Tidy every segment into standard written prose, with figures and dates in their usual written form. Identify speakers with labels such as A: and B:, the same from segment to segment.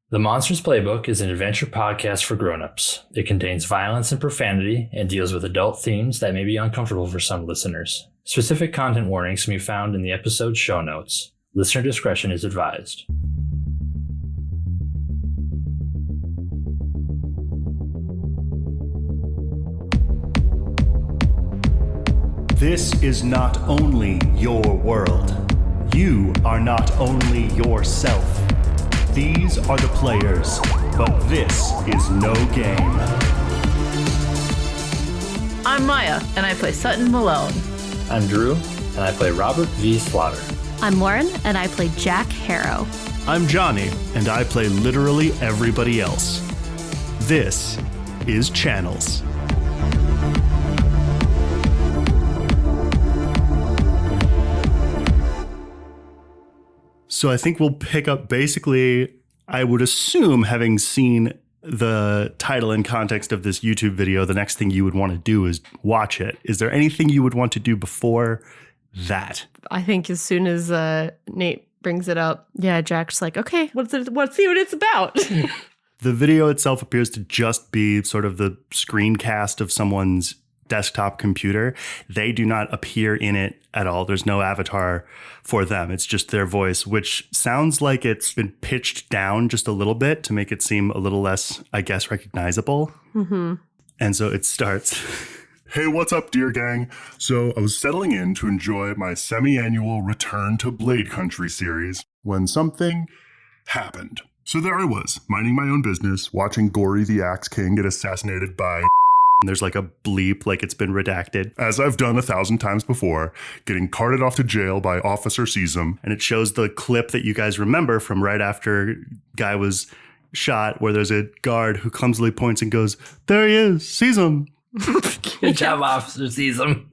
A: The Monstrous Playbook is an adventure podcast for grown-ups. It contains violence and profanity and deals with adult themes that may be uncomfortable for some listeners. Specific content warnings can be found in the episode show notes. Listener discretion is advised.
B: This is not only your world. You are not only yourself. These are the players, but this is no game.
C: I'm Miah, and I play Sutton Malone.
A: I'm Drew, and I play Robert V. Slaughter.
D: I'm Lauren, and I play Jack Harrow.
B: I'm Jonny, and I play literally everybody else. This is Channels. So I think we'll pick up basically, I would assume, having seen the title and context of this YouTube video, the next thing you would want to do is watch it. Is there anything you would want to do before that?
C: I think as soon as Nate brings it up, Jack's like, okay, let's see what it's about.
B: The video itself appears to just be sort of the screencast of someone's desktop computer. They do not appear in it at all. There's no avatar for them. It's just their voice, which sounds like it's been pitched down just a little bit to make it seem a little less, I guess, recognizable. Mm-hmm. And so it starts.
E: Hey, what's up, dear gang? So I was settling in to enjoy my semi-annual Return to Blade Country series when something happened. So there I was, minding my own business, watching Gory the Axe King get assassinated by...
B: And there's like a bleep, like it's been redacted.
E: As I've done 1,000 times before, getting carted off to jail by Officer Seasum.
B: And it shows the clip that you guys remember from right after guy was shot, where there's a guard who clumsily points and goes, "There he is, Seasum."
A: Good job, Officer Seasum.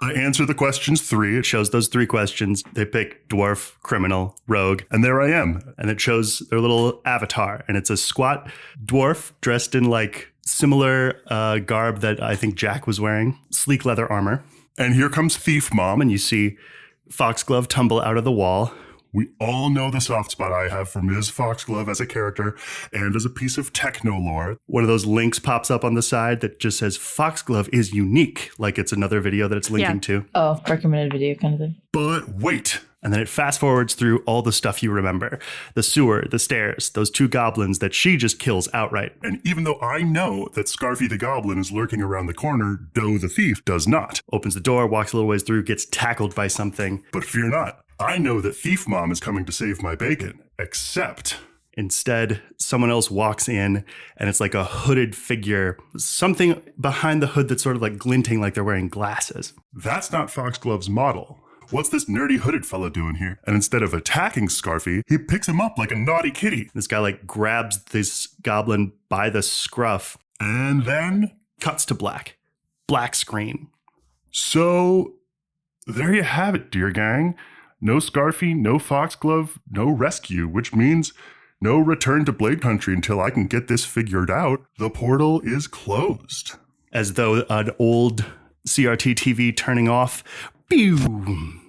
E: I answer the questions 3.
B: It shows those 3 questions. They pick dwarf, criminal, rogue.
E: And there I am.
B: And it shows their little avatar. And it's a squat dwarf dressed in like similar garb that I think Jack was wearing. Sleek leather armor.
E: And here comes Thief Mom.
B: And you see Foxglove tumble out of the wall.
E: We all know the soft spot I have for Ms. Foxglove as a character and as a piece of techno lore.
B: One of those links pops up on the side that just says Foxglove is unique, like it's another video that it's linking to.
F: Oh, recommended video kind of thing.
E: But wait.
B: And then it fast forwards through all the stuff you remember. The sewer, the stairs, those 2 goblins that she just kills outright.
E: And even though I know that Scarfy the Goblin is lurking around the corner, Doe the Thief does not.
B: Opens the door, walks a little ways through, gets tackled by something.
E: But fear not. I know that Thief Mom is coming to save my bacon, except...
B: Instead, someone else walks in, and it's like a hooded figure, something behind the hood that's sort of like glinting like they're wearing glasses.
E: That's not Foxglove's model. What's this nerdy hooded fella doing here? And instead of attacking Scarfy, he picks him up like a naughty kitty.
B: This guy like grabs this goblin by the scruff.
E: And then...
B: Cuts to black. Black screen.
E: So, there you have it, dear gang. No Scarfy, no Foxglove, no rescue, which means no return to Blade Country until I can get this figured out. The portal is closed.
B: As though an old CRT TV turning off, pew,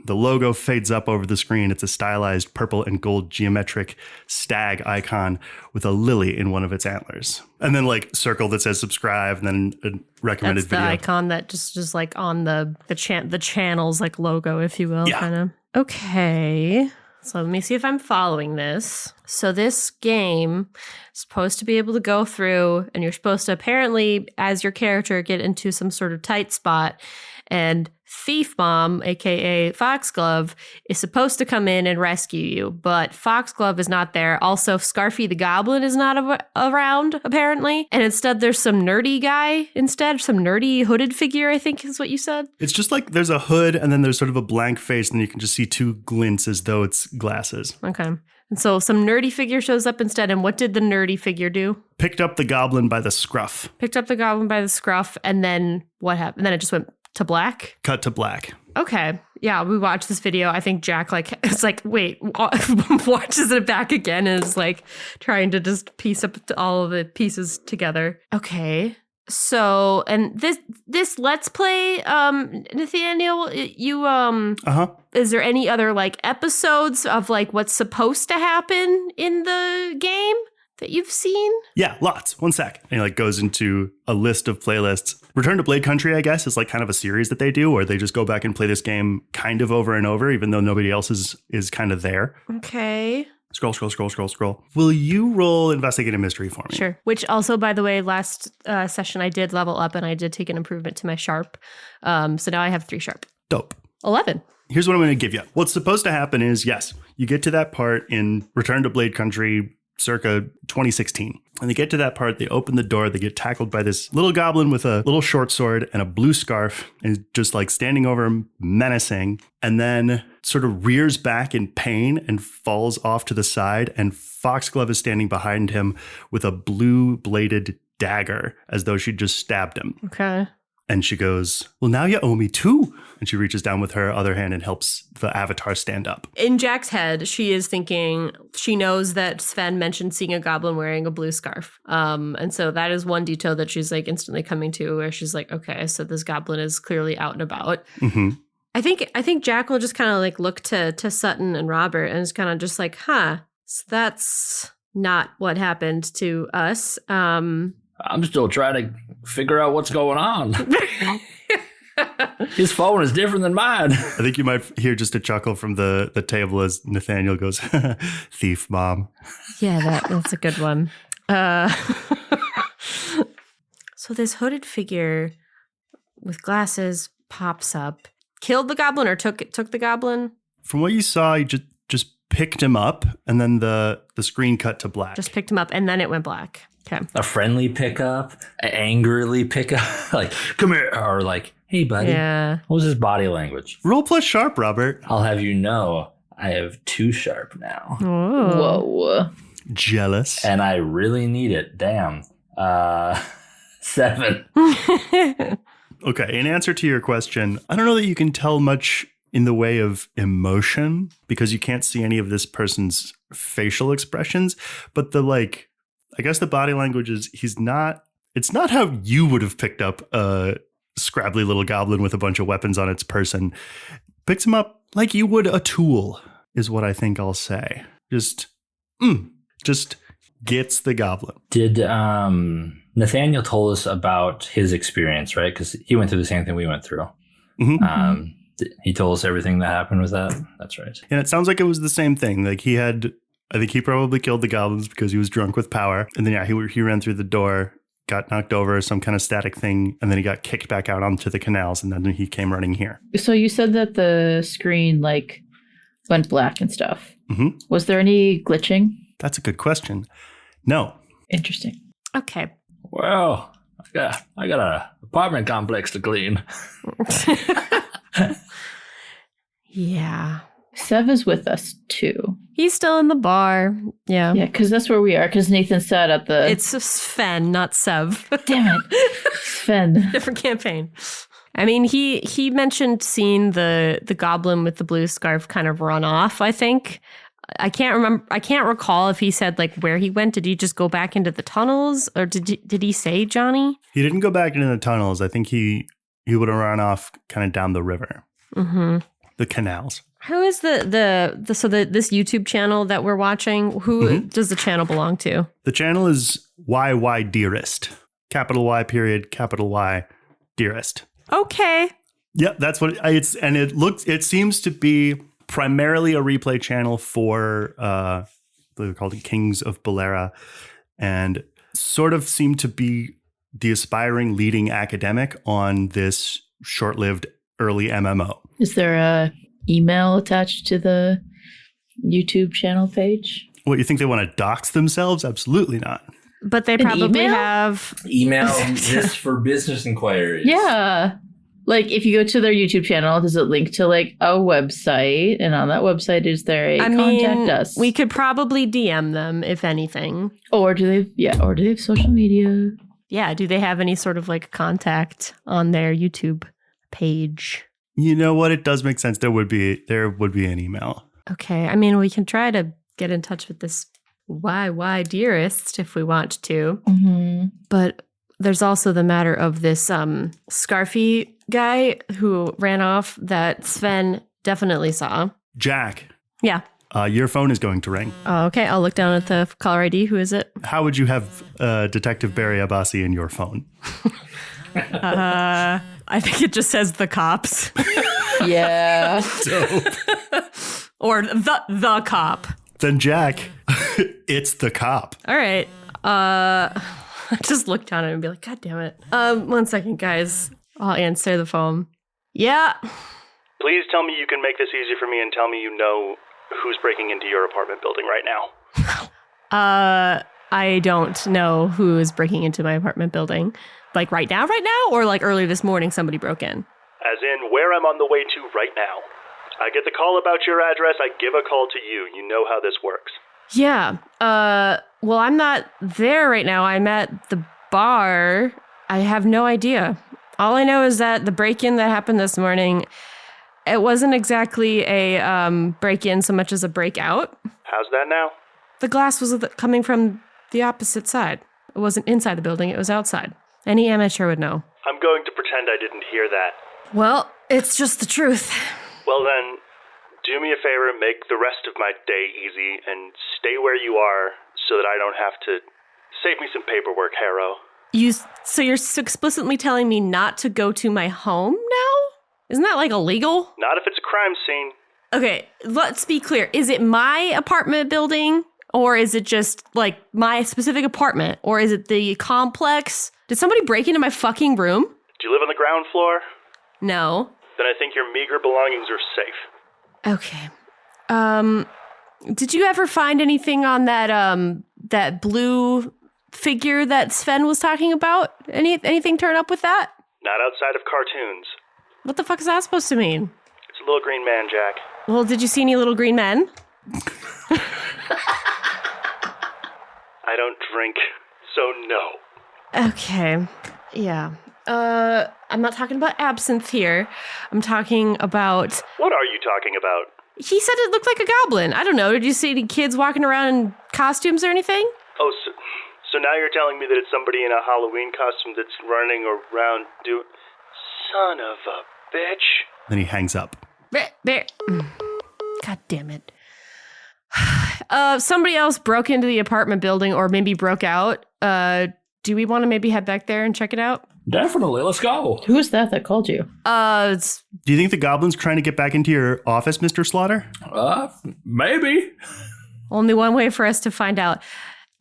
B: the logo fades up over the screen. It's a stylized purple and gold geometric stag icon with a lily in one of its antlers. And then like circle that says subscribe, and then a recommended video.
C: That's the icon that just like on the channel's like logo, if you will, kind of. Okay, so let me see if I'm following this. So this game is supposed to be able to go through, and you're supposed to apparently, as your character, get into some sort of tight spot, and Thief Mom, aka Foxglove, is supposed to come in and rescue you, but Foxglove is not there. Also, Scarfy the Goblin is not around, apparently. And instead, there's some nerdy guy instead, some nerdy hooded figure, I think is what you said.
B: It's just like there's a hood, and then there's sort of a blank face, and you can just see 2 glints as though it's glasses.
C: Okay. And so some nerdy figure shows up instead, and what did the nerdy figure do?
B: Picked up the goblin by the scruff.
C: Picked up the goblin by the scruff, and then what happened? And then it just went to black?
B: Cut to black.
C: Okay. Yeah, we watched this video. I think Jack it's like, wait, watches it back again and is like trying to just piece up all of the pieces together. Okay. So, and this Let's Play, Nathaniel, you, is there any other, like, episodes of, like, what's supposed to happen in the game that you've seen?
B: Yeah, lots. One sec. And he like goes into a list of playlists. Return to Blade Country, I guess, is like kind of a series that they do where they just go back and play this game kind of over and over, even though nobody else is kind of there.
C: Okay.
B: Scroll. Will you roll Investigative Mystery for me?
C: Sure. Which also, by the way, last session I did level up and I did take an improvement to my sharp. So now I have 3 sharp.
B: Dope.
C: 11.
B: Here's what I'm going to give you. What's supposed to happen is, yes, you get to that part in Return to Blade Country circa 2016. And they get to that part, they open the door, they get tackled by this little goblin with a little short sword and a blue scarf and just like standing over him, menacing, and then sort of rears back in pain and falls off to the side. And Foxglove is standing behind him with a blue bladed dagger as though she just stabbed him.
C: Okay.
B: And she goes, well, now you owe me 2. And she reaches down with her other hand and helps the avatar stand up.
C: In Jack's head, she is thinking, she knows that Sven mentioned seeing a goblin wearing a blue scarf. And so that is one detail that she's like instantly coming to where she's like, okay, so this goblin is clearly out and about.
B: Mm-hmm.
C: I think Jack will just kind of like look to Sutton and Robert and is kind of just like, so that's not what happened to us.
A: I'm still trying to figure out what's going on. His phone is different than mine.
B: I think you might hear just a chuckle from the table as Nathaniel goes, thief, mom.
C: Yeah, that's a good one. So this hooded figure with glasses pops up. Killed the goblin or took the goblin?
B: From what you saw, you just picked him up and then the screen cut to black.
C: Just picked him up and then it went black. Okay.
A: A friendly pickup, an angrily pickup, like, come here, or like, hey, buddy.
C: Yeah.
A: What was his body language?
B: Roll plus sharp, Robert.
A: I'll have you know, I have 2 sharp now.
C: Oh.
F: Whoa.
B: Jealous.
A: And I really need it. Damn. 7.
B: Okay, in answer to your question, I don't know that you can tell much in the way of emotion because you can't see any of this person's facial expressions, but I guess the body language is it's not how you would have picked up a scrabbly little goblin with a bunch of weapons on its person. Picks him up like you would a tool is what I think I'll say. Just gets the goblin.
A: Did Nathaniel told us about his experience, right? Because he went through the same thing we went through.
B: Mm-hmm.
A: He told us everything that happened with that. That's right.
B: And it sounds like it was the same thing. Like I think he probably killed the goblins because he was drunk with power. And then, he ran through the door, got knocked over, some kind of static thing, and then he got kicked back out onto the canals, and then he came running here.
F: So you said that the screen, like, went black and stuff.
B: Mm-hmm.
F: Was there any glitching?
B: That's a good question. No.
F: Interesting.
C: Okay.
A: Well, I got an apartment complex to clean.
C: Yeah.
F: Sev is with us, too.
C: He's still in the bar. Yeah.
F: Yeah, because that's where we are, because Nathan sat at the...
C: It's Sven, not Sev.
F: Damn it. Sven.
C: Different campaign. I mean, he mentioned seeing the goblin with the blue scarf kind of run off, I think. I can't recall if he said like where he went. Did he just go back into the tunnels or did he say Jonny?
B: He didn't go back into the tunnels. I think he would have run off kind of down the river.
C: Mm-hmm.
B: The canals.
C: Who is this YouTube channel that we're watching? Who does the channel belong to?
B: The channel is YY Dearest. Capital Y period, capital Y Dearest.
C: Okay.
B: Yep, that's what it's, and it seems to be primarily a replay channel for they're called Kings of Bolera, and sort of seem to be the aspiring leading academic on this short-lived early MMO.
F: Is there a email attached to the YouTube channel page?
B: What, you think they want to dox themselves? Absolutely not.
C: But they
F: An
C: probably
F: email?
C: have
A: Email just for business inquiries.
F: Yeah. Like, if you go to their YouTube channel, does it link to, like, a website? And on that website, is there a contact us?
C: We could probably DM them, if anything.
F: Or do they have social media?
C: Yeah, do they have any sort of, like, contact on their YouTube page?
B: You know what? It does make sense. There would be an email.
C: Okay. I mean, we can try to get in touch with this YY Dearest if we want to.
F: Mm-hmm.
C: But there's also the matter of this scarfy guy who ran off that Sven definitely saw.
B: Jack.
C: Yeah.
B: Your phone is going to ring.
C: Oh, okay, I'll look down at the caller ID. Who is it?
B: How would you have Detective Barry Abbasi in your phone?
C: I think it just says the cops.
F: Yeah.
B: Dope.
C: Or the cop.
B: Then Jack, it's the cop.
C: All right. I just look down at it and be like, God damn it. 1 second, guys. I'll answer the phone. Yeah.
B: Please tell me you can make this easy for me and tell me you know who's breaking into your apartment building right now.
C: I don't know who is breaking into my apartment building. Like right now? Or like earlier this morning somebody broke in?
B: As in where I'm on the way to right now. I get the call about your address, I give a call to you. You know how this works.
C: Yeah. Well, I'm not there right now. I'm at the bar. I have no idea. All I know is that the break-in that happened this morning, it wasn't exactly a break-in so much as a break-out.
B: How's that now?
C: The glass was coming from the opposite side. It wasn't inside the building, it was outside. Any amateur would know.
B: I'm going to pretend I didn't hear that.
C: Well, it's just the truth.
B: Well then, do me a favor, make the rest of my day easy, and stay where you are so that I don't have to save me some paperwork, Harrow.
C: So you're explicitly telling me not to go to my home now? Isn't that like illegal?
B: Not if it's a crime scene.
C: Okay, let's be clear. Is it my apartment building? Or is it just like my specific apartment? Or is it the complex? Did somebody break into my fucking room?
B: Do you live on the ground floor?
C: No.
B: Then I think your meager belongings are safe.
C: Okay. Did you ever find anything on that blue figure that Sven was talking about? Anything turn up with that?
B: Not outside of cartoons.
C: What the fuck is that supposed to mean?
B: It's a little green man, Jack.
C: Well, did you see any little green men?
B: I don't drink, so no.
C: Okay. Yeah. I'm not talking about absinthe here. I'm talking about...
B: What are you talking about?
C: He said it looked like a goblin. I don't know. Did you see any kids walking around in costumes or anything?
B: Oh, so now you're telling me that it's somebody in a Halloween costume that's running around Son of a bitch. Then he hangs up.
C: Bear. God damn it. Somebody else broke into the apartment building or maybe broke out. Do we want to maybe head back there and check it out?
A: Definitely. Let's go.
F: Who was that called you?
B: Do you think the goblin's trying to get back into your office, Mr. Slaughter?
A: Maybe.
C: Only one way for us to find out.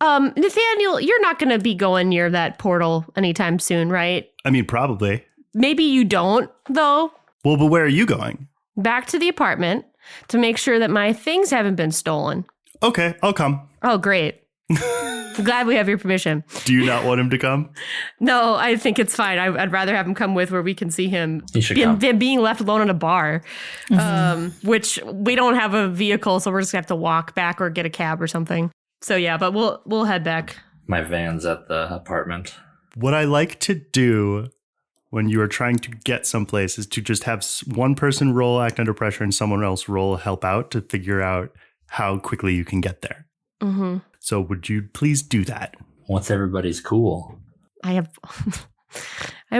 C: Nathaniel, you're not going to be going near that portal anytime soon, right?
B: I mean, probably.
C: Maybe you don't, though.
B: Well, but where are you going?
C: Back to the apartment to make sure that my things haven't been stolen.
B: Okay, I'll come.
C: Oh, great. I'm glad we have your permission.
B: Do you not want him to come?
C: No, I think it's fine. I'd rather have him come with where we can see him than being left alone in a bar, which we don't have a vehicle, so we're just going to have to walk back or get a cab or something. So yeah, but we'll head back.
A: My van's at the apartment.
B: What I like to do when you are trying to get someplace is to just have one person roll act under pressure and someone else roll help out to figure out how quickly you can get there.
C: Mm-hmm.
B: So would you please do that?
A: What's everybody's cool?
C: I have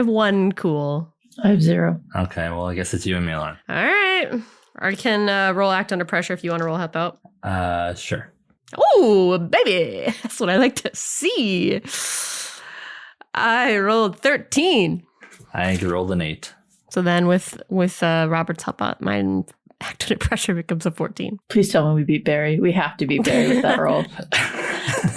C: one cool.
F: I have 0.
A: Okay, well, I guess it's you and me, Lauren.
C: All right. I can roll act under pressure if you want to roll help out.
A: Sure.
C: Oh, baby. That's what I like to see. I rolled 13.
A: I rolled an 8.
C: So then with Robert's help out, mine act under pressure becomes a 14.
F: Please tell me we beat Barry. We have to beat Barry with that roll.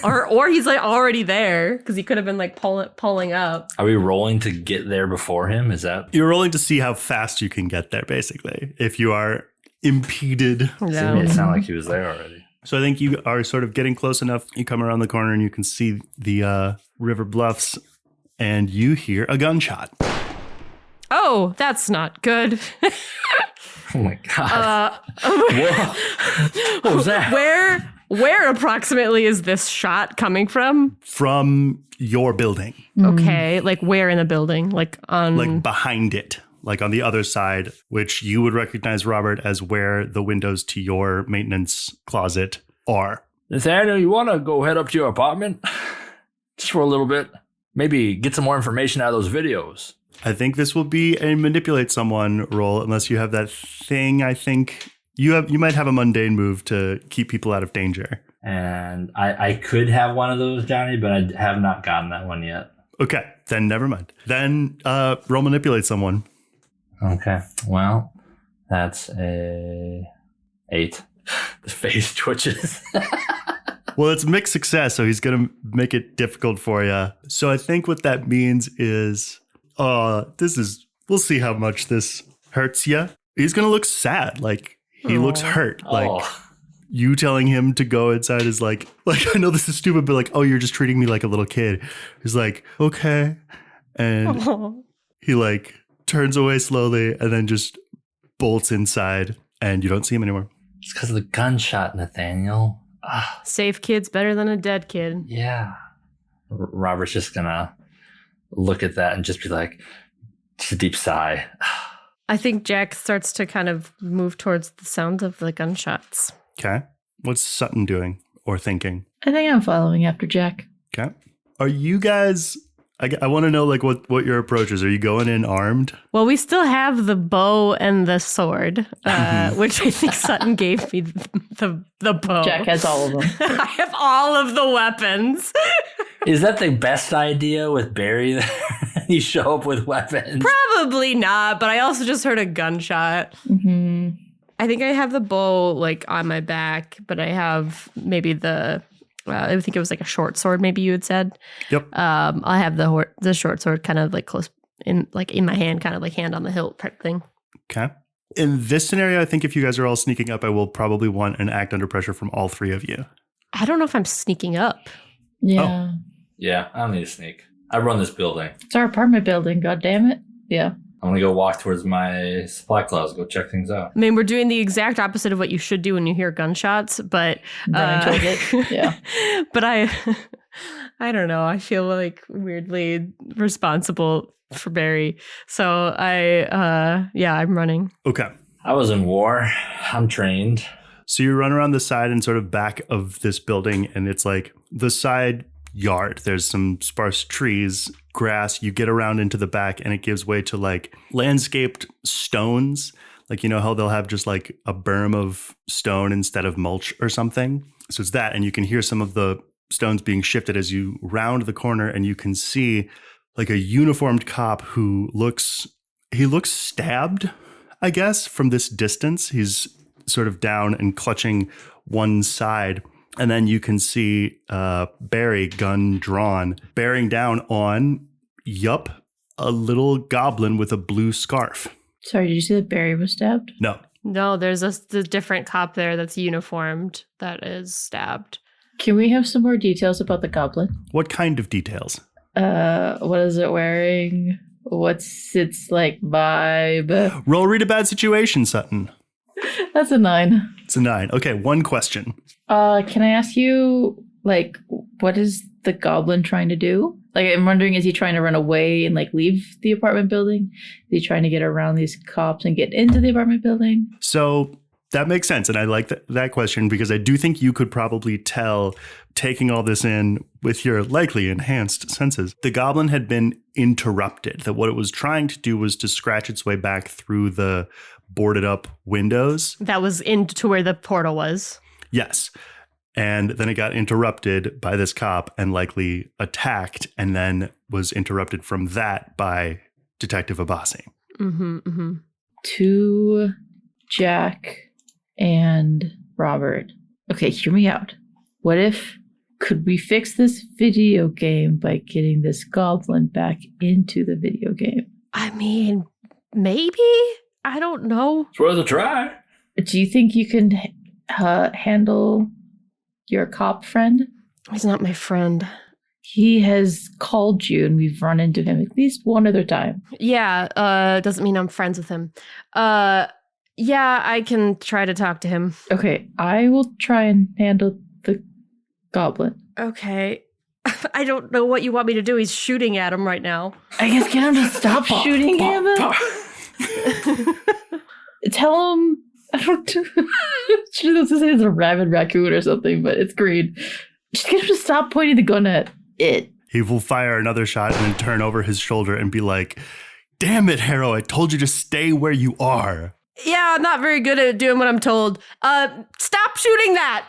C: or he's like already there because he could have been like pulling up.
A: Are we rolling to get there before him? Is that...
B: You're rolling to see how fast you can get there, basically. If you are impeded.
C: No.
A: It sounded like he was there already.
B: So I think you are sort of getting close enough. You come around the corner and you can see the river bluffs and you hear a gunshot.
C: Oh, that's not good.
A: Oh my God. Whoa. What was that?
C: Where approximately is this shot coming from?
B: From your building.
C: Okay, like where in the building? Like
B: behind it. Like on the other side, which you would recognize, Robert, as where the windows to your maintenance closet are.
A: Nathaniel, you want to go head up to your apartment? Just for a little bit? Maybe get some more information out of those videos.
B: I think this will be a manipulate someone roll, unless you have that thing. I think you might have a mundane move to keep people out of danger.
A: And I could have one of those, Jonny, but I have not gotten that one yet.
B: Okay, then never mind. Then roll manipulate someone.
A: Okay, well, that's a 8. The face twitches.
B: Well, it's mixed success, so he's going to make it difficult for you. So I think what that means is, we'll see how much this hurts you. He's going to look sad. Like, he looks hurt. Like, you telling him to go inside is like, I know this is stupid, but like, oh, you're just treating me like a little kid. He's like, okay. And he like turns away slowly and then just bolts inside and you don't see him anymore.
A: It's because of the gunshot, Nathaniel.
C: Safe kid's better than a dead kid.
A: Yeah. Robert's just gonna look at that and just be like, just a deep sigh.
C: I think Jack starts to kind of move towards the sound of the gunshots.
B: Okay. What's Sutton doing or thinking?
F: I think I'm following after Jack.
B: Okay. Are you guys... I want to know like what your approach is. Are you going in armed?
C: Well, we still have the bow and the sword, which I think Sutton gave me the bow.
F: Jack has all of them.
C: I have all of the weapons.
A: Is that the best idea with Barry? You show up with weapons?
C: Probably not, but I also just heard a gunshot.
F: Mm-hmm.
C: I think I have the bow like on my back, but I have maybe I think it was like a short sword. Maybe you had said.
B: Yep.
C: I have the short sword kind of like close in my hand, kind of like hand on the hilt type thing.
B: Okay. In this scenario, I think if you guys are all sneaking up, I will probably want an act under pressure from all three of you.
C: I don't know if I'm sneaking up.
F: Yeah.
B: Oh.
A: Yeah, I don't need to sneak. I run this building.
F: It's our apartment building. God damn it. Yeah.
A: I'm going to go walk towards my supply closet, go check things out.
C: I mean, we're doing the exact opposite of what you should do when you hear gunshots, but
F: Running towards it. Yeah.
C: But I don't know. I feel like weirdly responsible for Barry. So I'm running.
B: Okay.
A: I was in war. I'm trained.
B: So you run around the side and sort of back of this building, and it's like the side yard. There's some sparse trees, grass. You get around into the back and it gives way to like landscaped stones. Like, you know how they'll have just like a berm of stone instead of mulch or something. So it's that. And you can hear some of the stones being shifted as you round the corner, and you can see like a uniformed cop who looks stabbed, I guess, from this distance. He's sort of down and clutching one side. And then you can see Barry, gun drawn, bearing down on, a little goblin with a blue scarf.
F: Sorry, did you see that Barry was stabbed?
C: No, there's a different cop there that's uniformed that is stabbed.
F: Can we have some more details about the goblin?
B: What kind of details?
F: What is it wearing? What's its like vibe?
B: Roll read a bad situation, Sutton.
F: That's a 9.
B: It's a 9. Okay, one question.
F: Can I ask you, like, what is the goblin trying to do? Like, I'm wondering, is he trying to run away and, like, leave the apartment building? Is he trying to get around these cops and get into the apartment building?
B: So that makes sense. And I like that question because I do think you could probably tell, taking all this in with your likely enhanced senses, the goblin had been interrupted. That what it was trying to do was to scratch its way back through the boarded up windows.
C: That was into where the portal was.
B: Yes. And then it got interrupted by this cop and likely attacked, and then was interrupted from that by Detective Abasi.
C: Mm-hmm, mm-hmm.
F: To Jack and Robert. Okay, hear me out. Could we fix this video game by getting this goblin back into the video game?
C: I mean, maybe? I don't know.
A: It's worth a try.
F: Do you think you can handle your cop friend?
C: He's not my friend.
F: He has called you and we've run into him at least one other time.
C: Yeah, doesn't mean I'm friends with him. Yeah, I can try to talk to him.
F: Okay, I will try and handle the goblin.
C: Okay. I don't know what you want me to do. He's shooting at him right now.
F: I guess get him to stop shooting at him. Tell him, I don't know. Should have to say it's a rabid raccoon or something, but it's green. Just get him to stop pointing the gun at it.
B: He will fire another shot and then turn over his shoulder and be like, damn it, Harrow, I told you to stay where you are.
C: Yeah, I'm not very good at doing what I'm told. Stop shooting that.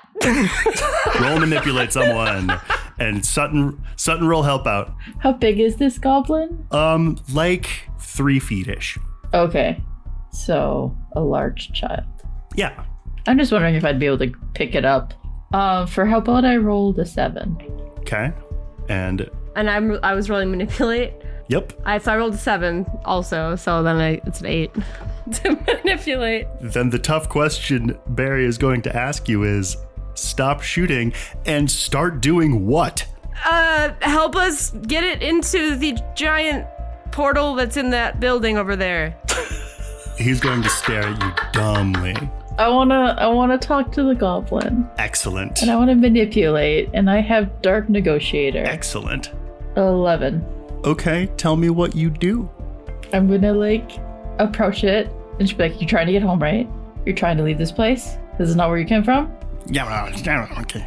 B: Roll manipulate someone. And Sutton roll help out.
F: How big is this goblin?
B: Like 3 feet-ish.
F: Okay. So a large child.
B: Yeah.
F: I'm just wondering if I'd be able to pick it up. For help out, I rolled a 7.
B: Okay. And
C: I was rolling manipulate.
B: yep.
C: So I rolled a 7 also, so then it's an 8 to manipulate.
B: Then the tough question Barry is going to ask you is, stop shooting and start doing what?
C: Help us get it into the giant portal that's in that building over there.
B: He's going to stare at you dumbly.
F: I wanna talk to the goblin.
B: Excellent.
F: And I wanna manipulate, and I have Dark Negotiator.
B: Excellent.
F: 11.
B: Okay, tell me what you do.
F: I'm gonna approach it and just be like, you're trying to get home, right? You're trying to leave this place? This is not where you came from?
B: Yeah, okay.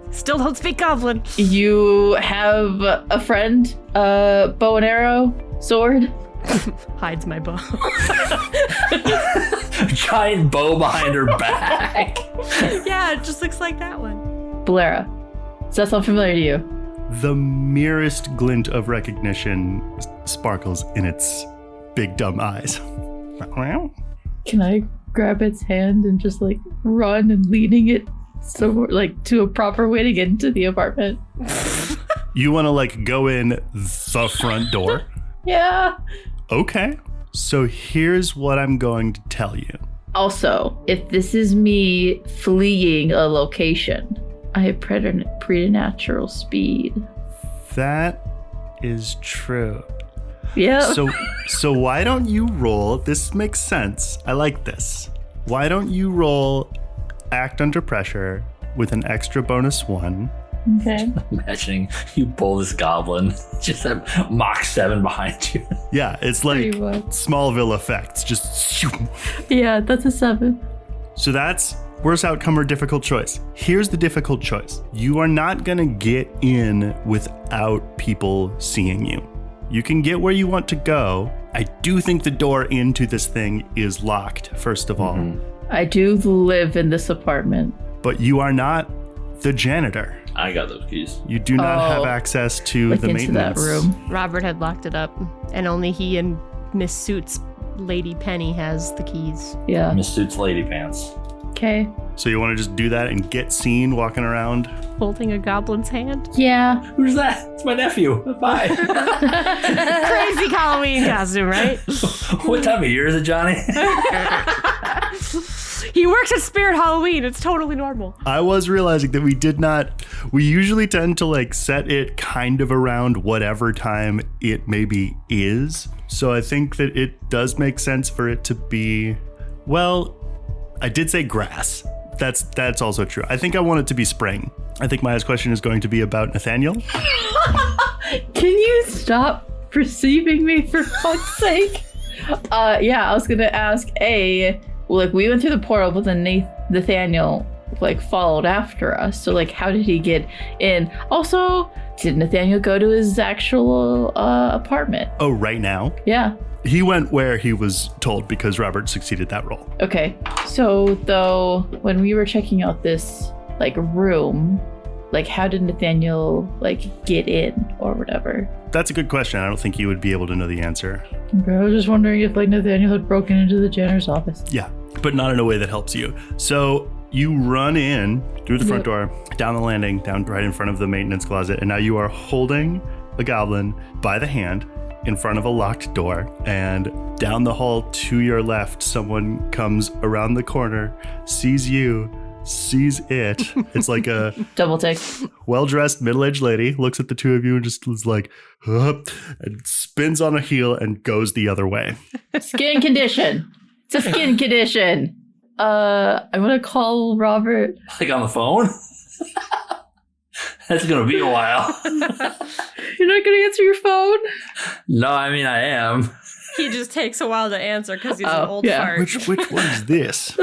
C: Still don't speak goblin.
F: You have a friend, bow and arrow, sword.
C: Hides my bow.
A: Giant bow behind her back.
C: Yeah, it just looks like that one.
F: Bolera. Does that sound familiar to you?
B: The merest glint of recognition sparkles in its big dumb eyes.
F: Can I grab its hand and just run and leading it somewhere to a proper way to get into the apartment?
B: You want to go in the front door?
F: Yeah.
B: Okay. So here's what I'm going to tell you.
F: Also, if this is me fleeing a location, I have preternatural speed.
B: That is true.
F: Yeah.
B: So why don't you roll? This makes sense. I like this. Why don't you roll act under pressure with an extra bonus 1?
F: Okay.
A: Imagining you pull this goblin, just have Mach 7 behind you.
B: Yeah, it's like
F: Pretty much.
B: Smallville effects. Just
F: Yeah, that's a 7.
B: So that's worst outcome or difficult choice. Here's the difficult choice. You are not going to get in without people seeing you. You can get where you want to go. I do think the door into this thing is locked, first of all.
F: I do live in this apartment.
B: But you are not the janitor.
A: I got those keys.
B: You do not have access to the
F: into
B: maintenance.
F: that room.
C: Robert had locked it up, and only he and Miss Suits Lady Penny has the keys.
F: Yeah.
A: Miss Suits Lady Pants.
F: Okay.
B: So you want to just do that and get seen walking around?
C: Holding a goblin's hand.
F: Yeah.
A: Who's that? It's my nephew. Bye.
C: Crazy Halloween costume, right?
A: What time of year is it, Johnny?
C: He works at Spirit Halloween. It's totally normal.
B: I was realizing that we usually tend to set it kind of around whatever time it maybe is. So I think that it does make sense for it to be, well, I did say grass. That's also true. I think I want it to be spring. I think Maya's question is going to be about Nathaniel.
F: Can you stop perceiving me for fuck's sake? Yeah, I was gonna ask we went through the portal, but then Nathaniel followed after us. So how did he get in? Also, did Nathaniel go to his actual apartment?
B: Oh, right now?
F: Yeah.
B: He went where he was told because Robert succeeded that roll.
F: Okay. So though, when we were checking out this room, how did Nathaniel get in or whatever?
B: That's a good question. I don't think you would be able to know the answer.
F: Okay, I was just wondering if Nathaniel had broken into the janitor's office.
B: Yeah, but not in a way that helps you. So you run in through the front door, down the landing, down right in front of the maintenance closet, and now you are holding a goblin by the hand in front of a locked door, and down the hall to your left, someone comes around the corner, sees you, sees it. It's like a
F: double take.
B: Well-dressed middle-aged lady, looks at the two of you and just is like, and spins on a heel and goes the other way.
F: Skin condition. It's a skin condition. I'm gonna call Robert.
A: On the phone? That's gonna be a while.
F: You're not gonna answer your phone?
A: No, I mean I am.
C: He just takes a while to answer because he's an old
F: yeah.
C: fart.
B: Which one is this?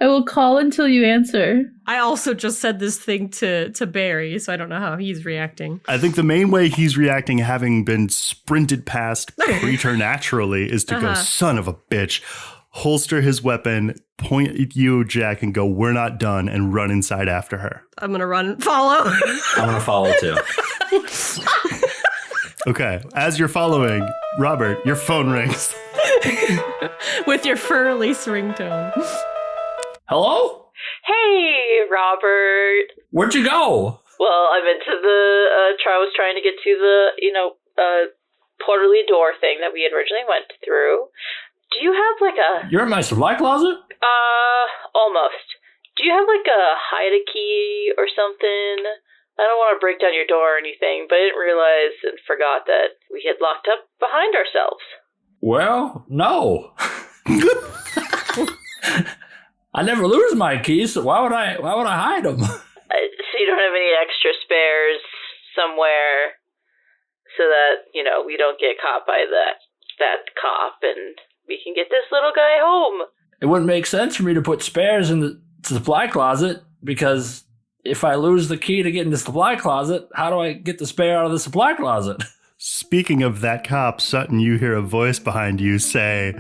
F: I will call until you answer.
C: I also just said this thing to Barry, so I don't know how he's reacting.
B: I think the main way he's reacting, having been sprinted past preternaturally, is to go, son of a bitch, holster his weapon, point at you, Jack, and go, we're not done, and run inside after her.
C: I'm going to run, follow.
A: I'm going to follow too.
B: Okay, as you're following, Robert, your phone rings.
C: With your fur-lace ringtone.
A: Hello?
G: Hey, Robert.
A: Where'd you go?
G: Well, I went to I was trying to get to the, portally door thing that we had originally went through. Do you have,
A: You're in my supply closet?
G: Almost. Do you have, a hide-a-key or something? I don't want to break down your door or anything, but I didn't realize and forgot that we had locked up behind ourselves.
A: Well, no. I never lose my keys, so why would I hide them?
G: So you don't have any extra spares somewhere so that, we don't get caught by that cop and we can get this little guy home.
A: It wouldn't make sense for me to put spares in the supply closet because if I lose the key to get in the supply closet, how do I get the spare out of the supply closet?
B: Speaking of that cop, Sutton, you hear a voice behind you say,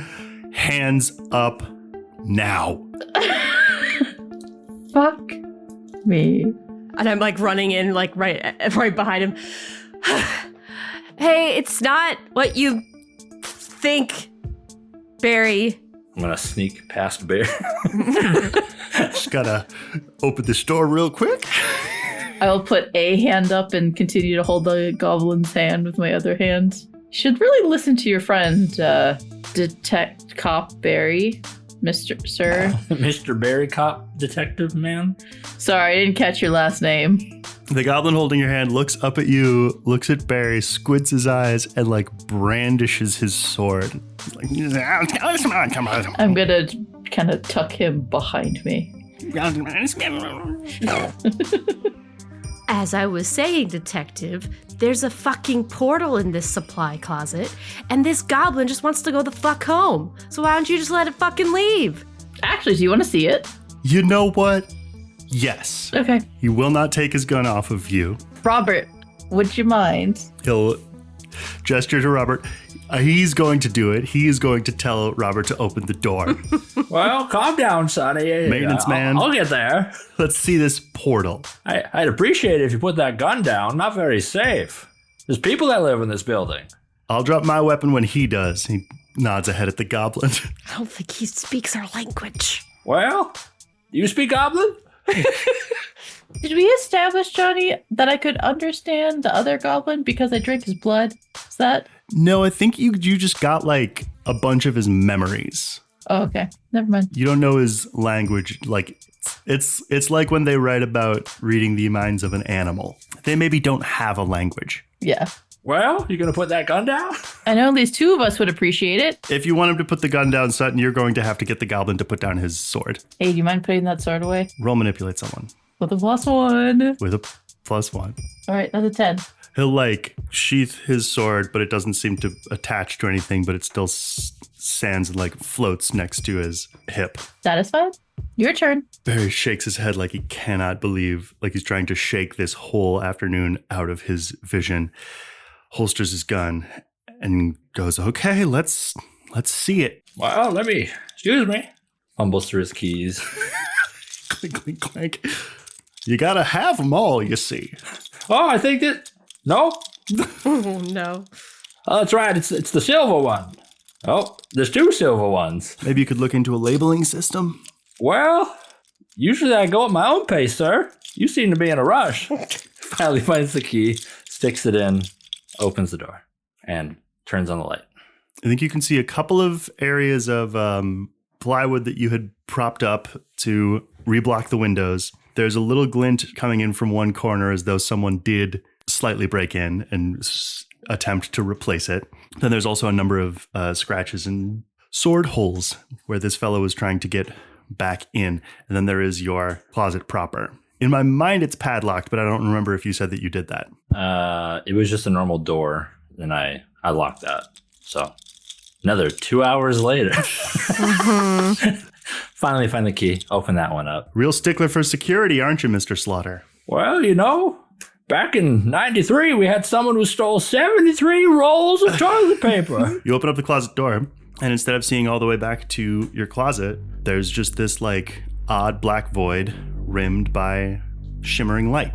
B: hands up now.
F: Fuck me.
C: And I'm running in right behind him. Hey, it's not what you think, Barry.
A: I'm going to sneak past Bear.
B: Just gotta open this door real quick.
F: I will put a hand up and continue to hold the goblin's hand with my other hand. You should really listen to your friend, Detect Cop Barry, Mr. Sir.
A: Mr. Barry Cop Detective Man.
F: Sorry, I didn't catch your last name.
B: The goblin holding your hand looks up at you, looks at Barry, squints his eyes, and brandishes his sword. He's like, come on.
F: I'm gonna kind of tuck him behind me.
D: As I was saying, Detective, there's a fucking portal in this supply closet, and this goblin just wants to go the fuck home. So why don't you just let it fucking leave?
F: Actually, do you want to see it?
B: You know what? Yes.
F: Okay.
B: He will not take his gun off of you.
F: Robert, would you mind?
B: He'll gesture to Robert. He's going to do it. He is going to tell Robert to open the door.
A: Well, calm down, Sonny.
B: Maintenance man.
A: I'll get there.
B: Let's see this portal.
A: I'd appreciate it if you put that gun down. Not very safe. There's people that live in this building.
B: I'll drop my weapon when he does. He nods ahead at the goblin.
D: I don't think he speaks our language.
A: Well, do you speak Goblin?
F: Did we establish, Jonny, that I could understand the other goblin because I drank his blood? Is that?
B: No, I think you just got a bunch of his memories.
F: Oh, okay. Never mind.
B: You don't know his language. It's like when they write about reading the minds of an animal. They maybe don't have a language.
F: Yeah.
A: Well, you gonna put that gun down?
F: I know at least two of us would appreciate it.
B: If you want him to put the gun down, Sutton, you're going to have to get the goblin to put down his sword.
F: Hey, do you mind putting that sword away?
B: Roll manipulate someone.
F: With a +1.
B: With a +1.
F: All right, that's a 10.
B: He'll sheath his sword, but it doesn't seem to attach to anything, but it still stands and floats next to his hip.
F: Satisfied? Your turn.
B: Barry shakes his head like he cannot believe, he's trying to shake this whole afternoon out of his vision. Holsters his gun and goes, okay, let's see it.
A: Well, excuse me. Fumbles through his keys.
B: Clink, clink, clink. You gotta have them all, you see.
A: Oh, I think that... No?
C: Oh, no.
A: Oh, that's right. It's the silver one. Oh, there's two silver ones.
B: Maybe you could look into a labeling system.
A: Well, usually I go at my own pace, sir. You seem to be in a rush. Finally finds the key, sticks it in, opens the door, and turns on the light.
B: I think you can see a couple of areas of plywood that you had propped up to reblock the windows. There's a little glint coming in from one corner as though someone did slightly break in and attempt to replace it. Then there's also a number of scratches and sword holes where this fellow was trying to get back in. And then there is your closet proper. In my mind, it's padlocked, but I don't remember if you said that you did that.
A: It was just a normal door. Then I locked that. So another 2 hours later. Finally find the key. Open that one up.
B: Real stickler for security, aren't you, Mr. Slaughter?
A: Well, you know, back in 93, we had someone who stole 73 rolls of toilet paper.
B: You open up the closet door, and instead of seeing all the way back to your closet, there's just this, like, odd black void rimmed by shimmering light.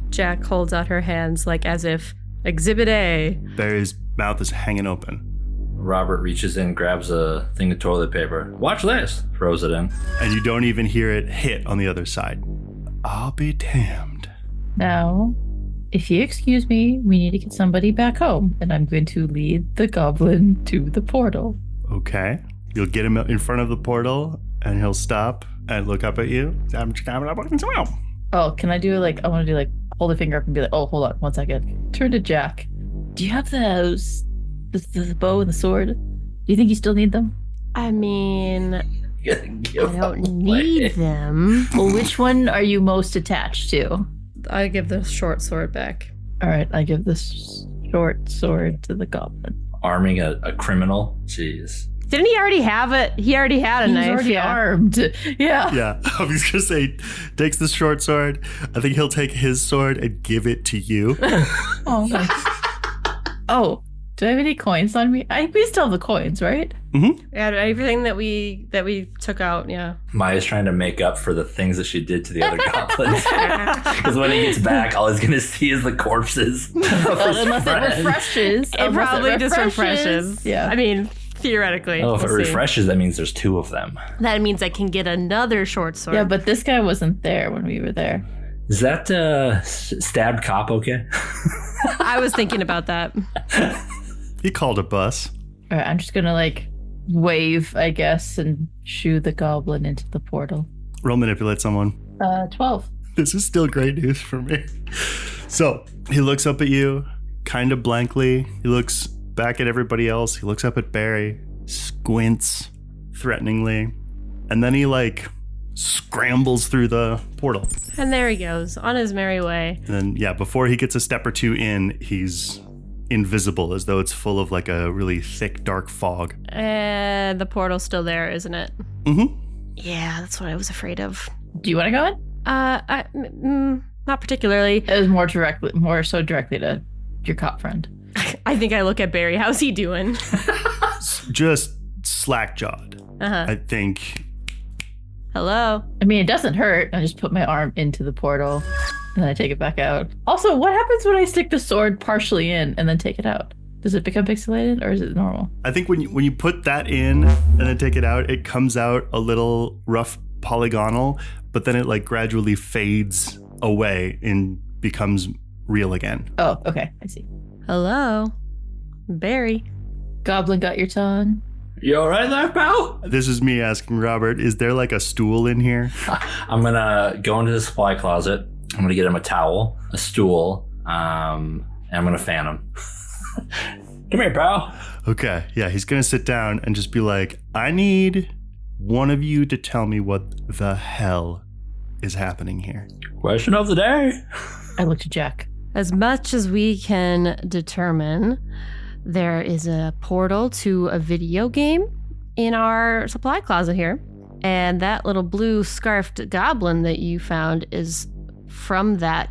C: Jack holds out her hands like as if, Exhibit A.
B: Barry's mouth is hanging open.
A: Robert reaches in, grabs a thing of toilet paper. Watch this. Throws it in.
B: And you don't even hear it hit on the other side. I'll be damned.
F: Now, if you excuse me, we need to get somebody back home, and I'm going to lead the goblin to the portal.
B: Okay. You'll get him in front of the portal, and he'll stop and look up at you.
F: Oh, can I do like, I want to do like, hold a finger up and be like, oh, hold on, 1 second. Turn to Jack. Do you have those, the bow and the sword? Do you think you still need them?
C: I mean, I don't need them.
F: Well, which one are you most attached to?
C: I give the short sword back.
F: All right, I give this short sword to the goblin.
A: Arming a criminal? Jeez.
C: Didn't he already have it? He already had a knife.
F: He's already armed. Yeah.
B: Yeah, I was going to say, takes the short sword. I think he'll take his sword and give it to you.
F: Oh, nice. Oh, do I have any coins on me? We still have the coins, right?
B: Mm-hmm.
C: Yeah, everything that we took out, yeah.
A: Maya's trying to make up for the things that she did to the other goblins. Because when he gets back, all he's going to see is the corpses.
F: Unless it refreshes.
C: It probably just refreshes.
F: Yeah.
C: I mean, theoretically.
A: Oh, if it
C: we'll see.
A: refreshes, that means there's 2 of them.
C: That means I can get another short sword.
F: Yeah, but this guy wasn't there when we were there.
A: Is that stabbed cop okay?
C: I was thinking about that.
B: He called a bus.
F: All right, I'm just going to like wave, I guess, and shoo the goblin into the portal.
B: Roll manipulate someone.
F: 12.
B: This is still great news for me. So he looks up at you kind of blankly. He looks back at everybody else. He looks up at Barry, squints threateningly, and then he like scrambles through the portal.
C: And there he goes, on his merry way.
B: And then, yeah, before he gets a step or two in, he's invisible, as though it's full of like a really thick, dark fog.
C: And the portal's still there, isn't it?
B: Mm-hmm.
C: Yeah, that's what I was afraid of.
F: Do you want to go in?
C: Not particularly.
F: It was more so directly to your cop friend.
C: I think I look at Barry. How's he doing?
B: Just slack-jawed.
C: Uh-huh.
B: I think.
C: Hello?
F: I mean, it doesn't hurt. I just put my arm into the portal and then I take it back out. Also, what happens when I stick the sword partially in and then take it out? Does it become pixelated or is it normal?
B: I think when you put that in and then take it out, it comes out a little rough polygonal, but then it like gradually fades away and becomes real again.
F: Oh, okay. I see.
C: Hello? Barry?
F: Goblin got your tongue?
A: You all right there, pal?
B: This is me asking Robert, is there like a stool in here?
A: I'm going to go into the supply closet. I'm going to get him a towel, a stool, and I'm going to fan him. Come here, pal.
B: Okay, yeah, he's gonna sit down and just be like, I need one of you to tell me what the hell is happening here.
A: Question of the day.
F: I looked at Jack.
C: As much as we can determine, there is a portal to a video game in our supply closet here. And that little blue scarfed goblin that you found is from that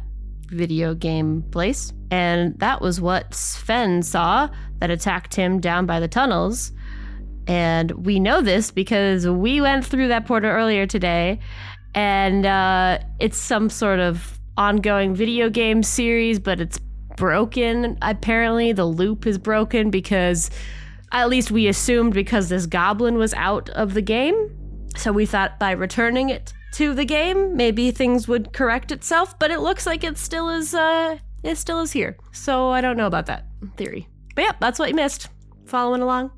C: video game place. And that was what Sven saw that attacked him down by the tunnels. And we know this because we went through that portal earlier today. And it's some sort of ongoing video game series, but it's broken. Apparently the loop is broken because, at least we assumed, because this goblin was out of the game. So we thought by returning it to the game, maybe things would correct itself, but it looks like it still is here. So I don't know about that theory. But yeah, that's what you missed. Following along.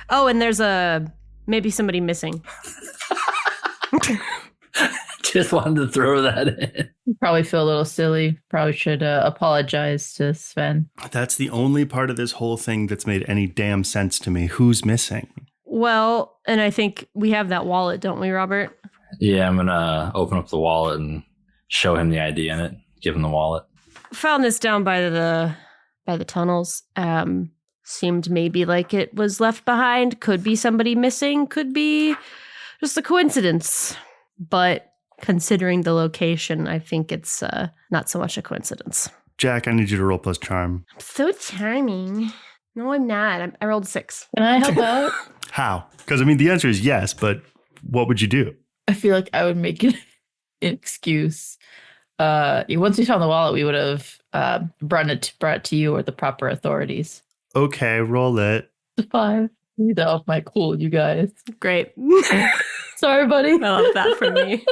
C: Oh, and there's maybe somebody missing.
A: Just wanted to throw that in.
F: You probably feel a little silly. Probably should apologize to Sven.
B: That's the only part of this whole thing that's made any damn sense to me. Who's missing?
C: Well, and I think we have that wallet, don't we, Robert?
A: Yeah, I'm going to open up the wallet and show him the ID in it. Give him the wallet.
C: Found this down by the tunnels. Seemed maybe like it was left behind. Could be somebody missing. Could be just a coincidence. But considering the location, I think it's not so much a coincidence.
B: Jack, I need you to roll plus charm.
C: I'm so charming. No, I'm not. I rolled a 6.
F: Can I help out?
B: How? Because, I mean, the answer is yes, but what would you do?
F: I feel like I would make an excuse. Once we found the wallet, we would have brought it to you or the proper authorities.
B: Okay, roll it.
F: 5. Need that off my cool, you guys.
C: Great.
F: Sorry, buddy.
C: I love that for me.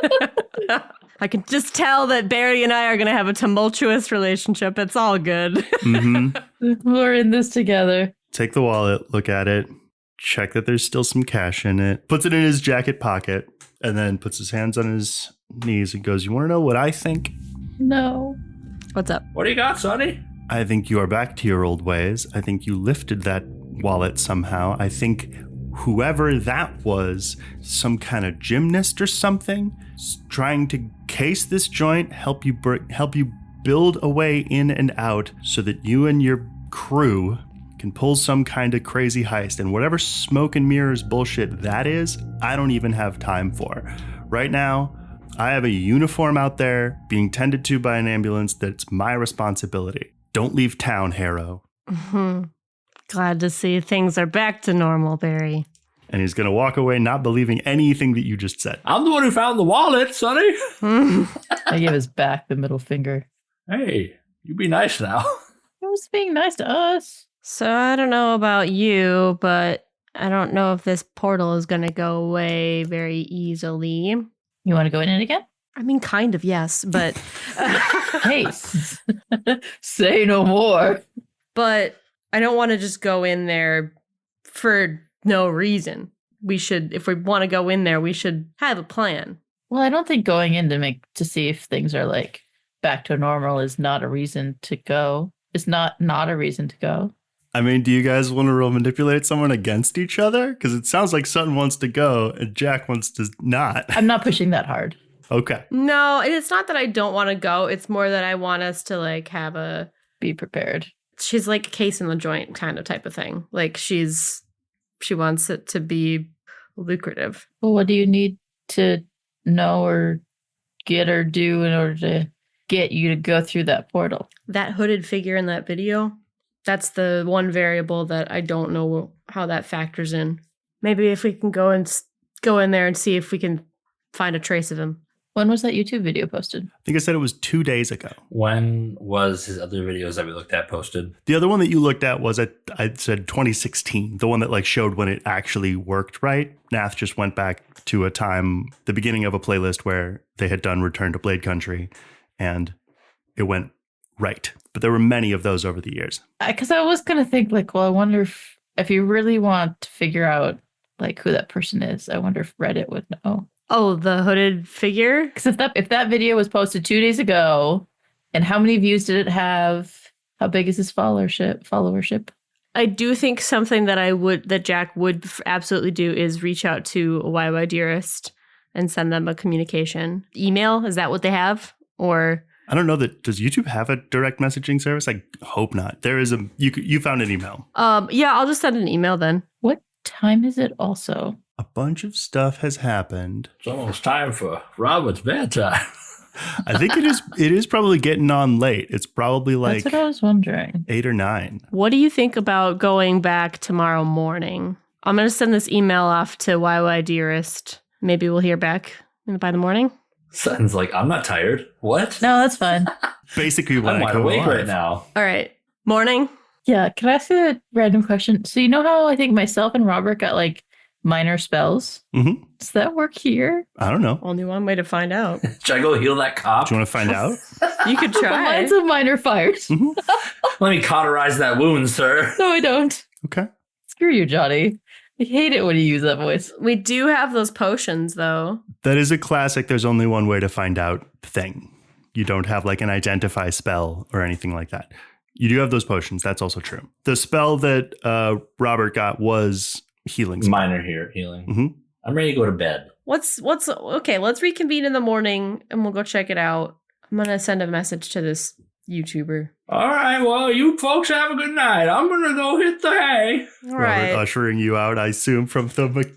C: I can just tell that Barry and I are going to have a tumultuous relationship. It's all good.
B: Mm-hmm.
F: We're in this together.
B: Take the wallet, look at it, check that there's still some cash in it, puts it in his jacket pocket, and then puts his hands on his knees and goes, "You want to know what I think?"
F: No.
C: What's up?
A: What do you got, Sonny?
B: I think you are back to your old ways. I think you lifted that wallet somehow. I think whoever that was, some kind of gymnast or something, trying to case this joint, help you build a way in and out so that you and your crew can pull some kind of crazy heist. And whatever smoke and mirrors bullshit that is, I don't even have time for. Right now, I have a uniform out there being tended to by an ambulance that's my responsibility. Don't leave town, Harrow.
C: Mm-hmm. Glad to see things are back to normal, Barry.
B: And he's going to walk away not believing anything that you just said.
A: I'm the one who found the wallet, Sonny.
F: I give his back the middle finger.
A: Hey, you be nice now.
F: He was being nice to us.
C: So I don't know about you, but I don't know if this portal is going to go away very easily.
F: You want to go in it again?
C: I mean, kind of, yes, but...
F: Hey, say no more.
C: But I don't want to just go in there for no reason. We should, if we want to go in there, we should have a plan.
F: Well, I don't think going in to see if things are like back to normal is not a reason to go. It's not a reason to go.
B: I mean, do you guys want to manipulate someone against each other? Because it sounds like Sutton wants to go and Jack wants to not.
F: I'm not pushing that hard.
B: Okay.
C: No, it's not that I don't want to go. It's more that I want us to like
F: be prepared.
C: She's like a case in the joint kind of type of thing. Like she wants it to be lucrative.
F: Well, what do you need to know or get or do in order to get you to go through that portal?
C: That hooded figure in that video, that's the one variable that I don't know how that factors in. Maybe if we can go in there and see if we can find a trace of him.
F: When was that YouTube video posted?
B: I think I said it was 2 days ago.
A: When was his other videos that we looked at posted?
B: The other one that you looked at was I said 2016, the one that like showed when it actually worked right. Nath just went back to a time, the beginning of a playlist where they had done Return to Blade Country, and it went right. But there were many of those over the years.
F: Because I was going to think like, well, I wonder if you really want to figure out like who that person is, I wonder if Reddit would know.
C: Oh, the hooded figure?
F: Because if that video was posted 2 days ago, and how many views did it have? How big is his followership?
C: I do think something that Jack would absolutely do is reach out to a YY Dearest and send them a communication. Email, is that what they have? Or
B: I don't know does YouTube have a direct messaging service? I hope not. There is you found an email.
C: Yeah, I'll just send an email then.
F: What time is it also?
B: A bunch of stuff has happened.
A: It's almost time for Robert's bedtime.
B: I think it is probably getting on late. It's probably like
F: that's what I was wondering.
B: 8 or 9.
C: What do you think about going back tomorrow morning? I'm going to send this email off to YY Dearest. Maybe we'll hear back by the morning.
A: Sutton's like, I'm not tired. What?
F: No, that's fine.
B: Basically, when
A: I'm
B: I
A: wide
B: come
A: awake
B: alive.
A: right now.
C: All right. Morning.
F: Yeah, can I ask you a random question? So you know how I think myself and Robert got like minor spells?
B: Mm-hmm.
F: Does that work here?
B: I don't know.
C: Only one way to find out.
A: Should I go heal that cop?
B: Do you want to find out?
C: You could try.
F: Mine's a minor fires.
B: Mm-hmm.
A: Let me cauterize that wound, sir.
F: No, I don't.
B: Okay.
F: Screw you, Jonny. I hate it when you use that voice.
C: We do have those potions, though.
B: That is a classic there's only one way to find out thing. You don't have like an identify spell or anything like that. You do have those potions. That's also true. The spell that Robert got was healing spell.
A: Minor here, healing.
B: Mm-hmm.
A: I'm ready to go to bed.
C: Okay, let's reconvene in the morning and we'll go check it out. I'm going to send a message to this YouTuber.
A: All right, well, you folks have a good night. I'm going to go hit the hay.
C: All right.
B: Robert ushering you out, I assume, from the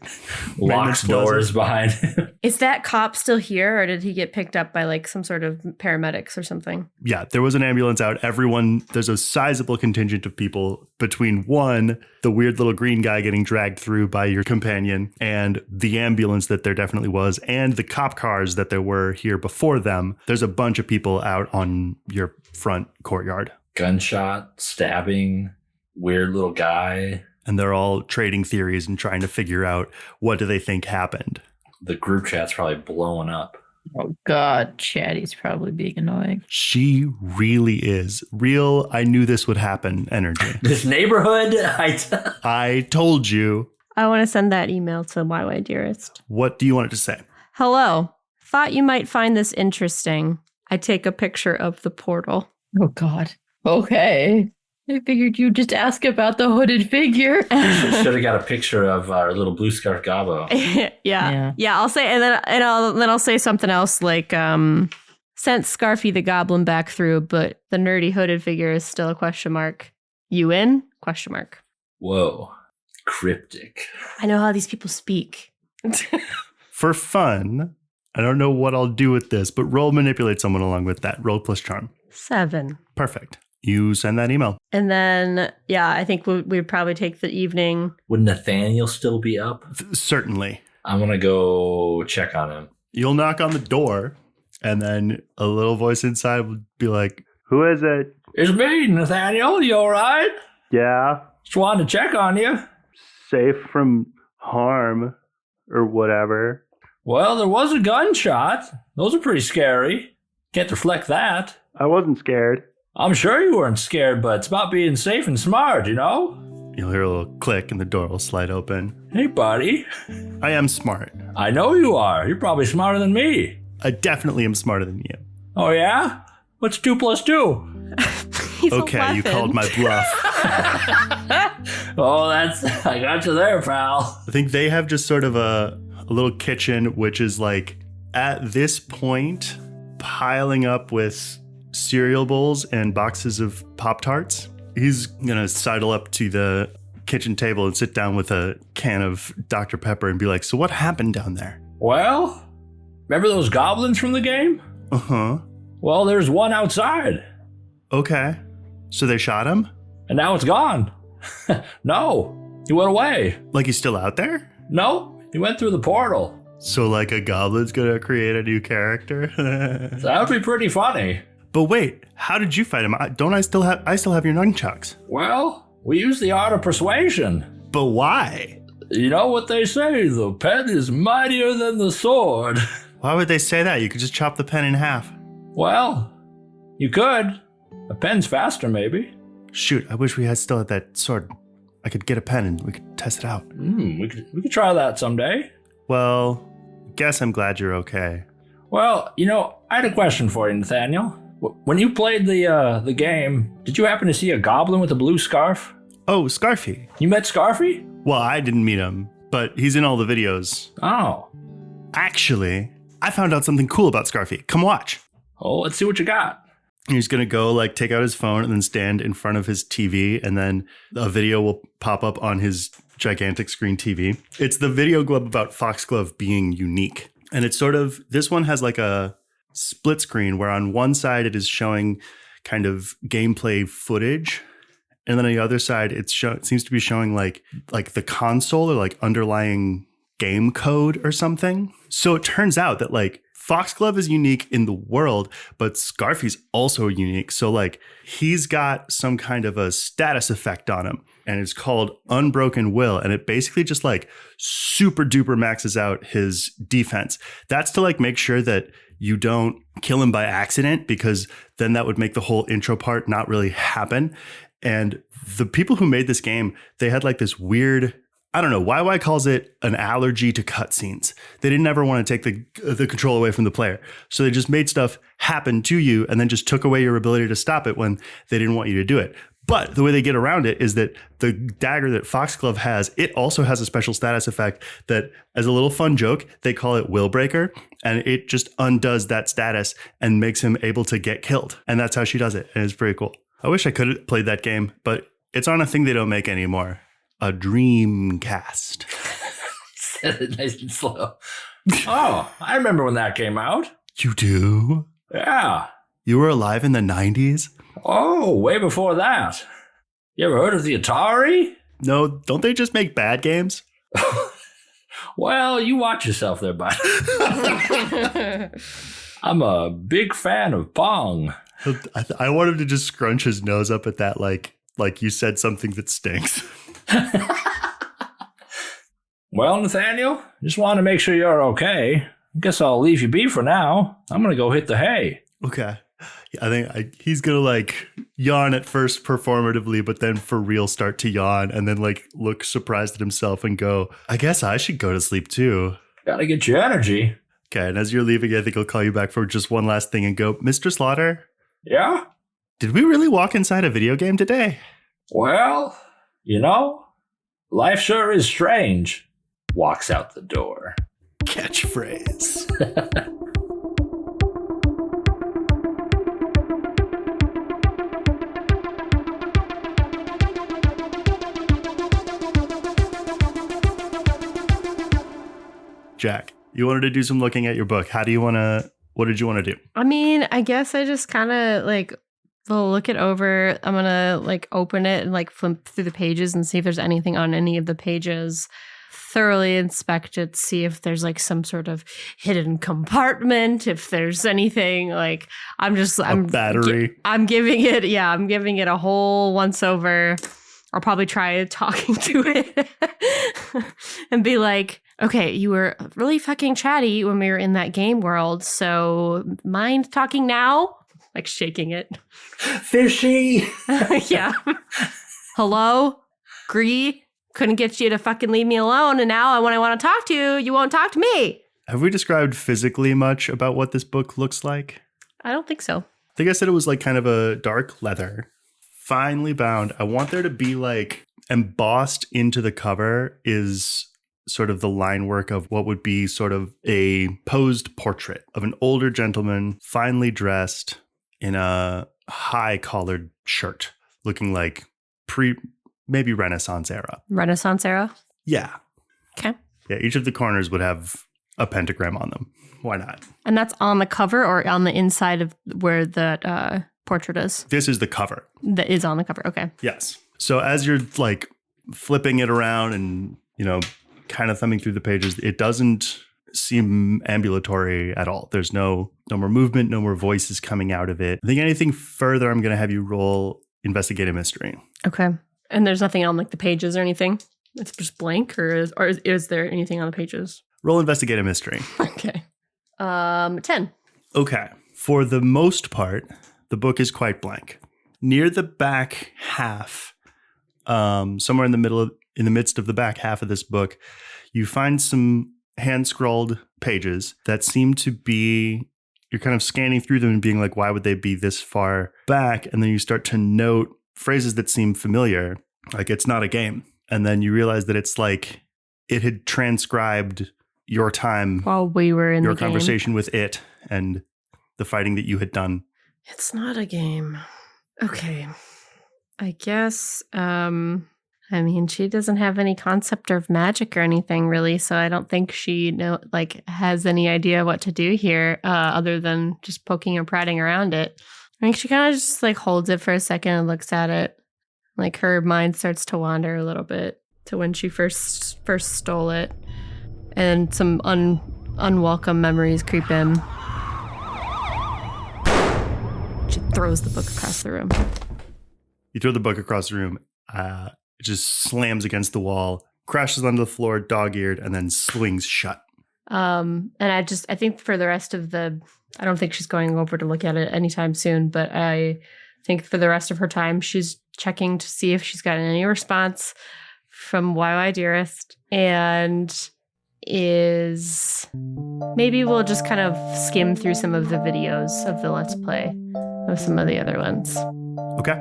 A: Locks doors behind him.
C: Is that cop still here, or did he get picked up by like some sort of paramedics or something?
B: Yeah, there was an ambulance out. Everyone, there's a sizable contingent of people between one, the weird little green guy getting dragged through by your companion, and the ambulance that there definitely was, and the cop cars that there were here before them. There's a bunch of people out on your front courtyard.
A: Gunshot, stabbing, weird little guy.
B: And they're all trading theories and trying to figure out what do they think happened.
A: The group chat's probably blowing up.
F: Oh, God. Chatty's probably being annoying.
B: She really is. Real, I knew this would happen energy.
A: This neighborhood,
B: I told you.
C: I want to send that email to YY Dearest.
B: What do you want it to say?
C: Hello. Thought you might find this interesting. I take a picture of the portal.
F: Oh, God. Okay. I figured you'd just ask about the hooded figure.
A: Should have got a picture of our little blue scarf Gabo.
C: Yeah. I'll say, and then I'll say something else like, sent Scarfy the goblin back through, but the nerdy hooded figure is still a question mark. You in? Question mark.
A: Whoa, cryptic.
C: I know how these people speak.
B: For fun, I don't know what I'll do with this, but roll manipulate someone along with that. Roll plus charm.
C: 7.
B: Perfect. You send that email.
C: And then, I think we'd probably take the evening.
A: Would Nathaniel still be up?
B: Certainly.
A: I'm going to go check on him.
B: You'll knock on the door, and then a little voice inside would be like, "Who is it?"
A: It's me, Nathaniel. You all right?
B: Yeah.
A: Just wanted to check on you.
B: Safe from harm or whatever.
A: Well, there was a gunshot. Those are pretty scary. Can't deflect that.
B: I wasn't scared.
A: I'm sure you weren't scared, but it's about being safe and smart, you know?
B: You'll hear a little click and the door will slide open.
A: Hey, buddy.
B: I am smart.
A: I know you are. You're probably smarter than me.
B: I definitely am smarter than you.
A: Oh, yeah? What's 2 plus 2?
C: He's
B: okay, you called my bluff.
A: Oh, I got you there, pal.
B: I think they have just sort of a little kitchen, which is like, at this point, piling up with cereal bowls and boxes of Pop-Tarts. He's going to sidle up to the kitchen table and sit down with a can of Dr. Pepper and be like, "So what happened down there?"
A: Well, remember those goblins from the game?
B: Uh-huh.
A: Well, there's one outside.
B: Okay. So they shot him?
A: And now it's gone. No, he went away.
B: Like he's still out there?
A: No, he went through the portal.
B: So like a goblin's going to create a new character?
A: So that would be pretty funny.
B: But wait, how did you fight him? I still have your nunchucks.
A: Well, we use the art of persuasion.
B: But why?
A: You know what they say, the pen is mightier than the sword.
B: Why would they say that? You could just chop the pen in half.
A: Well, you could. A pen's faster, maybe.
B: Shoot, I wish we still had that sword. I could get a pen and we could test it out.
A: We could try that someday.
B: Well, guess I'm glad you're okay.
A: Well, I had a question for you, Nathaniel. When you played the game, did you happen to see a goblin with a blue scarf?
B: Oh, Scarfy.
A: You met Scarfy?
B: Well, I didn't meet him, but he's in all the videos.
A: Oh.
B: Actually, I found out something cool about Scarfy. Come watch.
A: Oh, let's see what you got.
B: He's going to go take out his phone and then stand in front of his TV, and then a video will pop up on his gigantic screen TV. It's the video glove about Foxglove being unique. And it's this one has like a split screen where on one side it is showing kind of gameplay footage, and then on the other side it seems to be showing like the console or like underlying game code or something. So it turns out that Foxglove is unique in the world, but Scarfy's also unique. So he's got some kind of a status effect on him, and it's called Unbroken Will. And it basically just super duper maxes out his defense. That's to make sure that you don't kill him by accident, because then that would make the whole intro part not really happen. And the people who made this game, they had this weird, I don't know, YY calls it an allergy to cutscenes. They didn't ever want to take the control away from the player. So they just made stuff happen to you and then just took away your ability to stop it when they didn't want you to do it. But the way they get around it is that the dagger that Foxglove has, it also has a special status effect that, as a little fun joke, they call it Will Breaker. And it just undoes that status and makes him able to get killed. And that's how she does it. And it's pretty cool. I wish I could have played that game, but it's on a thing they don't make anymore. A Dreamcast.
A: Said it nice and slow. Oh, I remember when that came out.
B: You do?
A: Yeah.
B: You were alive in the 90s?
A: Oh, way before that. You ever heard of the Atari?
B: No, don't they just make bad games?
A: Well, you watch yourself there, bud. I'm a big fan of Pong.
B: I want him to just scrunch his nose up at that like you said something that stinks.
A: Well, Nathaniel, just want to make sure you're okay. Guess I'll leave you be for now. I'm going to go hit the hay.
B: Okay. I think he's going to like yawn at first performatively, but then for real start to yawn and then like look surprised at himself and go, I guess I should go to sleep too.
A: Gotta get your energy.
B: Okay. And as you're leaving, I think I'll call you back for just one last thing and go, Mr. Slaughter?
A: Yeah?
B: Did we really walk inside a video game today?
A: Well, life sure is strange. Walks out the door.
B: Catchphrase. Jack, you wanted to do some looking at your book. What did you want to do?
C: I mean, I guess I just kind of like will look it over. I'm going to like open it and like flip through the pages and see if there's anything on any of the pages. Thoroughly inspect it, see if there's like some sort of hidden compartment, if there's anything like I'm
B: battery.
C: I'm giving it a whole once over. I'll probably try talking to it and be like, okay, you were really fucking chatty when we were in that game world, so mind talking now? Like shaking it.
A: Fishy!
C: Yeah. Hello? Gree? Couldn't get you to fucking leave me alone, and now when I want to talk to you, you won't talk to me.
B: Have we described physically much about what this book looks like?
C: I don't think so.
B: I think I said it was like kind of a dark leather, finely bound. I want there to be like embossed into the cover is sort of the line work of what would be sort of a posed portrait of an older gentleman, finely dressed in a high collared shirt, looking like maybe Renaissance era.
C: Renaissance era?
B: Yeah.
C: Okay.
B: Yeah, each of the corners would have a pentagram on them. Why not?
C: And that's on the cover or on the inside of where that portrait is?
B: This is the cover.
C: That is on the cover. Okay.
B: Yes. So as you're like flipping it around and, kind of thumbing through the pages, it doesn't seem ambulatory at all. There's no more movement, no more voices coming out of it. I think anything further, I'm going to have you roll investigate a mystery.
C: Okay. And there's nothing on like the pages or anything? It's just blank or is there anything on the pages?
B: Roll investigate a mystery.
C: Okay. 10.
B: Okay. For the most part, the book is quite blank. Near the back half, somewhere in the midst of the back half of this book, you find some hand-scrawled pages that seem to be, you're kind of scanning through them and being like, why would they be this far back? And then you start to note phrases that seem familiar, like it's not a game. And then you realize that it's like it had transcribed your time
C: while we were in
B: your
C: the
B: conversation with it and the fighting that you had done.
C: It's not a game. Okay. I guess, she doesn't have any concept of magic or anything really, so I don't think she has any idea what to do here, other than just poking and prattling around it. I think she kind of just like holds it for a second and looks at it. Like her mind starts to wander a little bit to when she first stole it, and some unwelcome memories creep in. She throws the book across the room.
B: You throw the book across the room. It just slams against the wall, crashes onto the floor, dog-eared, and then swings shut.
C: And I think for the rest of I don't think she's going over to look at it anytime soon, but I think for the rest of her time, she's checking to see if she's gotten any response from YY Dearest, and maybe we'll just kind of skim through some of the videos of the Let's Play of some of the other ones.
B: Okay.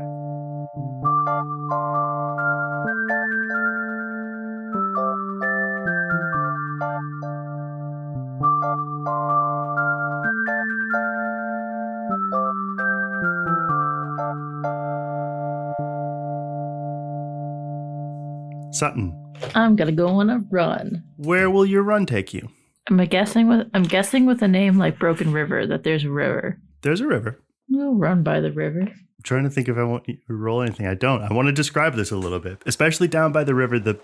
B: Sutton,
F: I'm gonna go on a run.
B: where will your run take you?
F: I'm guessing with a name like Broken River that there's a river.
B: There's a river.
F: We'll run by the river.
B: I'm trying to think if I want you to roll anything. I don't. I want to describe this a little bit, especially down by the river. The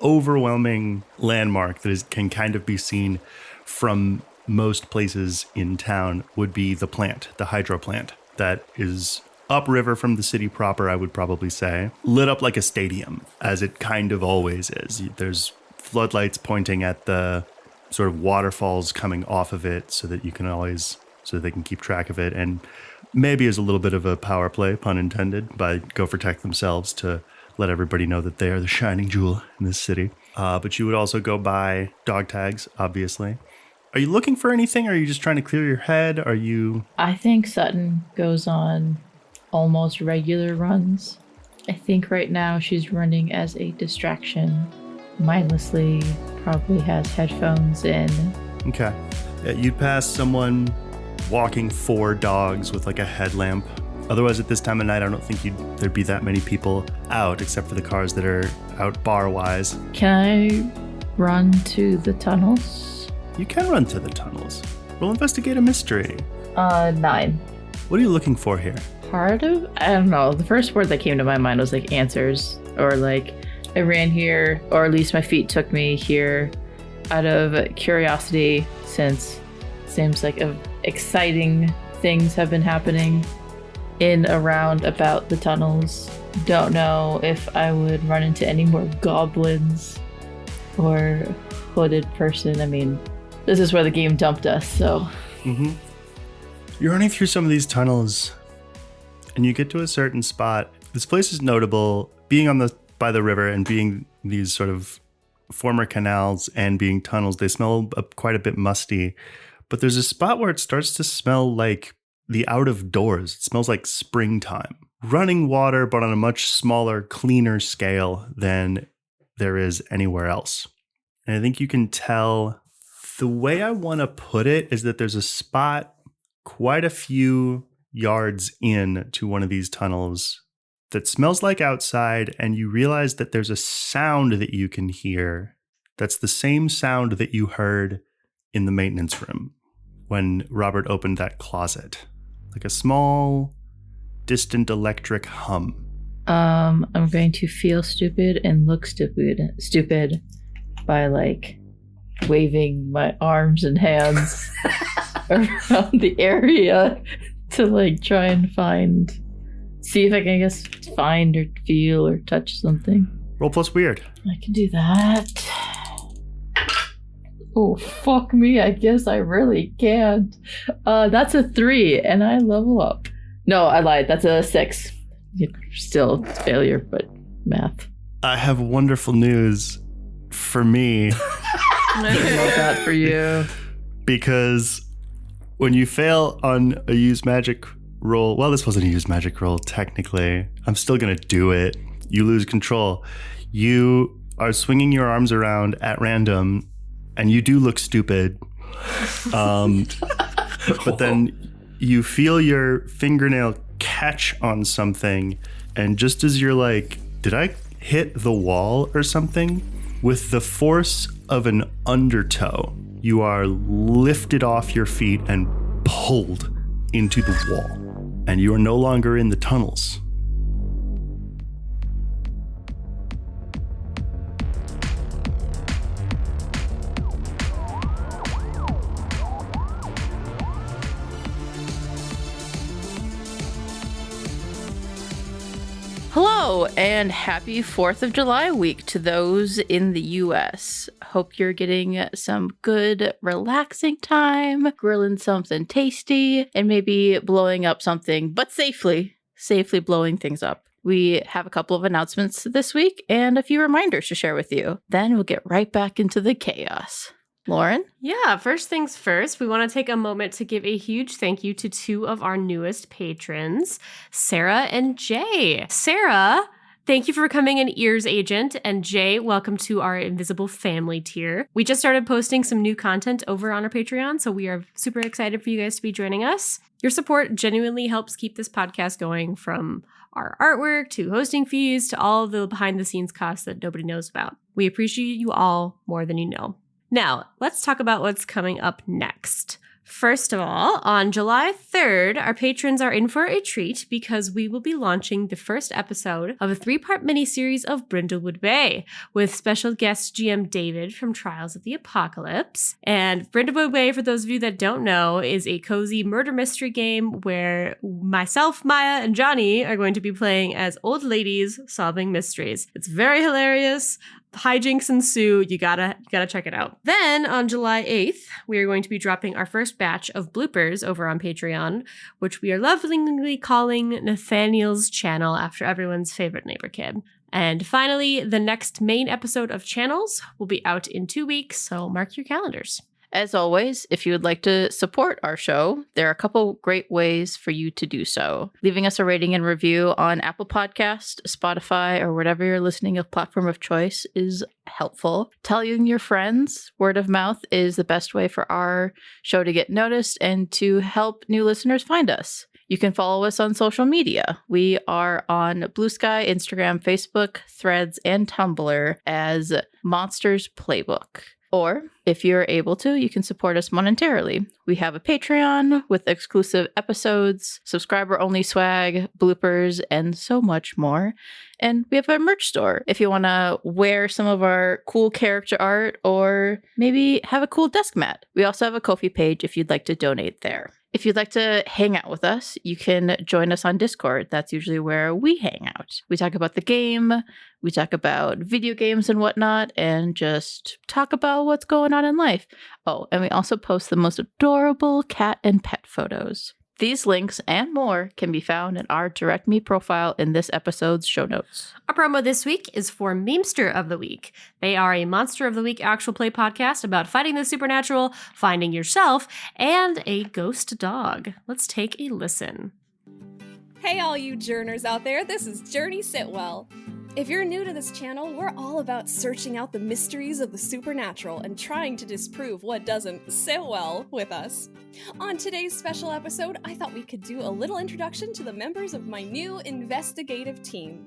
B: overwhelming landmark that can kind of be seen from most places in town would be the plant, the hydro plant that is upriver from the city proper, I would probably say, lit up like a stadium, as it kind of always is. There's floodlights pointing at the sort of waterfalls coming off of it so that they can keep track of it. And maybe as a little bit of a power play, pun intended, by Gopher Tech themselves to let everybody know that they are the shining jewel in this city. But you would also go by dog tags, obviously. Are you looking for anything? Or are you just trying to clear your head?
F: I think Sutton goes on almost regular runs. I think right now she's running as a distraction. Mindlessly, probably has headphones in.
B: Okay. Yeah, you'd pass someone walking 4 dogs with like a headlamp. Otherwise, at this time of night, I don't think there'd be that many people out, except for the cars that are out bar-wise.
F: Can I run to the tunnels?
B: You can run to the tunnels. Roll Investigate a Mystery.
F: 9.
B: What are you looking for here?
F: Part of? I don't know. The first word that came to my mind was like answers, or like I ran here, or at least my feet took me here out of curiosity, since it seems like exciting things have been happening in, around, about the tunnels. Don't know if I would run into any more goblins or hooded person. I mean, this is where the game dumped us, so.
B: Mm-hmm. You're running through some of these tunnels, and you get to a certain spot. This place is notable, being by the river and being these sort of former canals and being tunnels. They smell quite a bit musty, but there's a spot where it starts to smell like the out of doors. It smells like springtime. Running water, but on a much smaller, cleaner scale than there is anywhere else. And I think you can tell, the way I want to put it is that there's a spot quite a few yards in to one of these tunnels that smells like outside, and you realize that there's a sound that you can hear that's the same sound that you heard in the maintenance room when Robert opened that closet. Like a small, distant electric hum.
F: I'm going to feel stupid and look stupid by like waving my arms and hands around the area to like try and see if I can, I guess, find or feel or touch something.
B: Roll plus weird.
F: I can do that. Oh, fuck me. I guess I really can't. That's a 3 and I level up. No, I lied. That's a 6. Still failure, but math.
B: I have wonderful news for me.
F: I love that for you.
B: Because when you fail on a use magic roll, well, this wasn't a use magic roll, technically. I'm still going to do it. You lose control. You are swinging your arms around at random, and you do look stupid. But then you feel your fingernail catch on something, and just as you're like, did I hit the wall or something? With the force of an undertow, you are lifted off your feet and pulled into the wall, and you are no longer in the tunnels.
F: Hello, and happy 4th of July week to those in the US. Hope you're getting some good, relaxing time, grilling something tasty, and maybe blowing up something, but safely blowing things up. We have a couple of announcements this week and a few reminders to share with you. Then we'll get right back into the chaos. Lauren?
C: Yeah, first things first, we want to take a moment to give a huge thank you to 2 of our newest patrons, Sarah and Jay. Sarah Thank you for coming in, Ears Agent. And Jay, welcome to our Invisible Family tier. We just started posting some new content over on our Patreon, so we are super excited for you guys to be joining us. Your support genuinely helps keep this podcast going, from our artwork to hosting fees to all the behind-the-scenes costs that nobody knows about. We appreciate you all more than you know. Now, let's talk about what's coming up next. First of all, on July 3rd, our patrons are in for a treat because we will be launching the first episode of a 3-part miniseries of Brindlewood Bay with special guest GM David from Trials of the Apocalypse. And Brindlewood Bay, for those of you that don't know, is a cozy murder mystery game where myself, Miah, and Jonny are going to be playing as old ladies solving mysteries. It's very hilarious. Hijinks ensue. You gotta check it out. Then on July 8th, we are going to be dropping our first batch of bloopers over on Patreon, which we are lovingly calling Nathaniel's Channel, after everyone's favorite neighbor kid. And finally, the next main episode of Channels will be out in 2 weeks, so mark your calendars.
F: As always, if you would like to support our show, there are a couple great ways for you to do so. Leaving us a rating and review on Apple Podcast, Spotify, or whatever you're listening of platform of choice is helpful. Telling your friends, word of mouth, is the best way for our show to get noticed and to help new listeners find us. You can follow us on social media. We are on Blue Sky, Instagram, Facebook, Threads, and Tumblr as Monsters Playbook. Or, if you're able to, you can support us monetarily. We have a Patreon with exclusive episodes, subscriber-only swag, bloopers, and so much more. And we have a merch store if you want to wear some of our cool character art or maybe have a cool desk mat. We also have a Ko-fi page if you'd like to donate there. If you'd like to hang out with us, you can join us on Discord. That's usually where we hang out. We talk about the game, we talk about video games and whatnot, and just talk about what's going on in life. Oh, and we also post the most adorable cat and pet photos. These links and more can be found in our Direct Me profile in this episode's show notes.
C: Our promo this week is for Memester of the Week. They are a Monster of the Week actual play podcast about fighting the supernatural, finding yourself, and a ghost dog. Let's take a listen.
H: Hey all you journers out there, this is Journey Sitwell. If you're new to this channel, we're all about searching out the mysteries of the supernatural and trying to disprove what doesn't sit well with us. On today's special episode, I thought we could do a little introduction to the members of my new investigative team.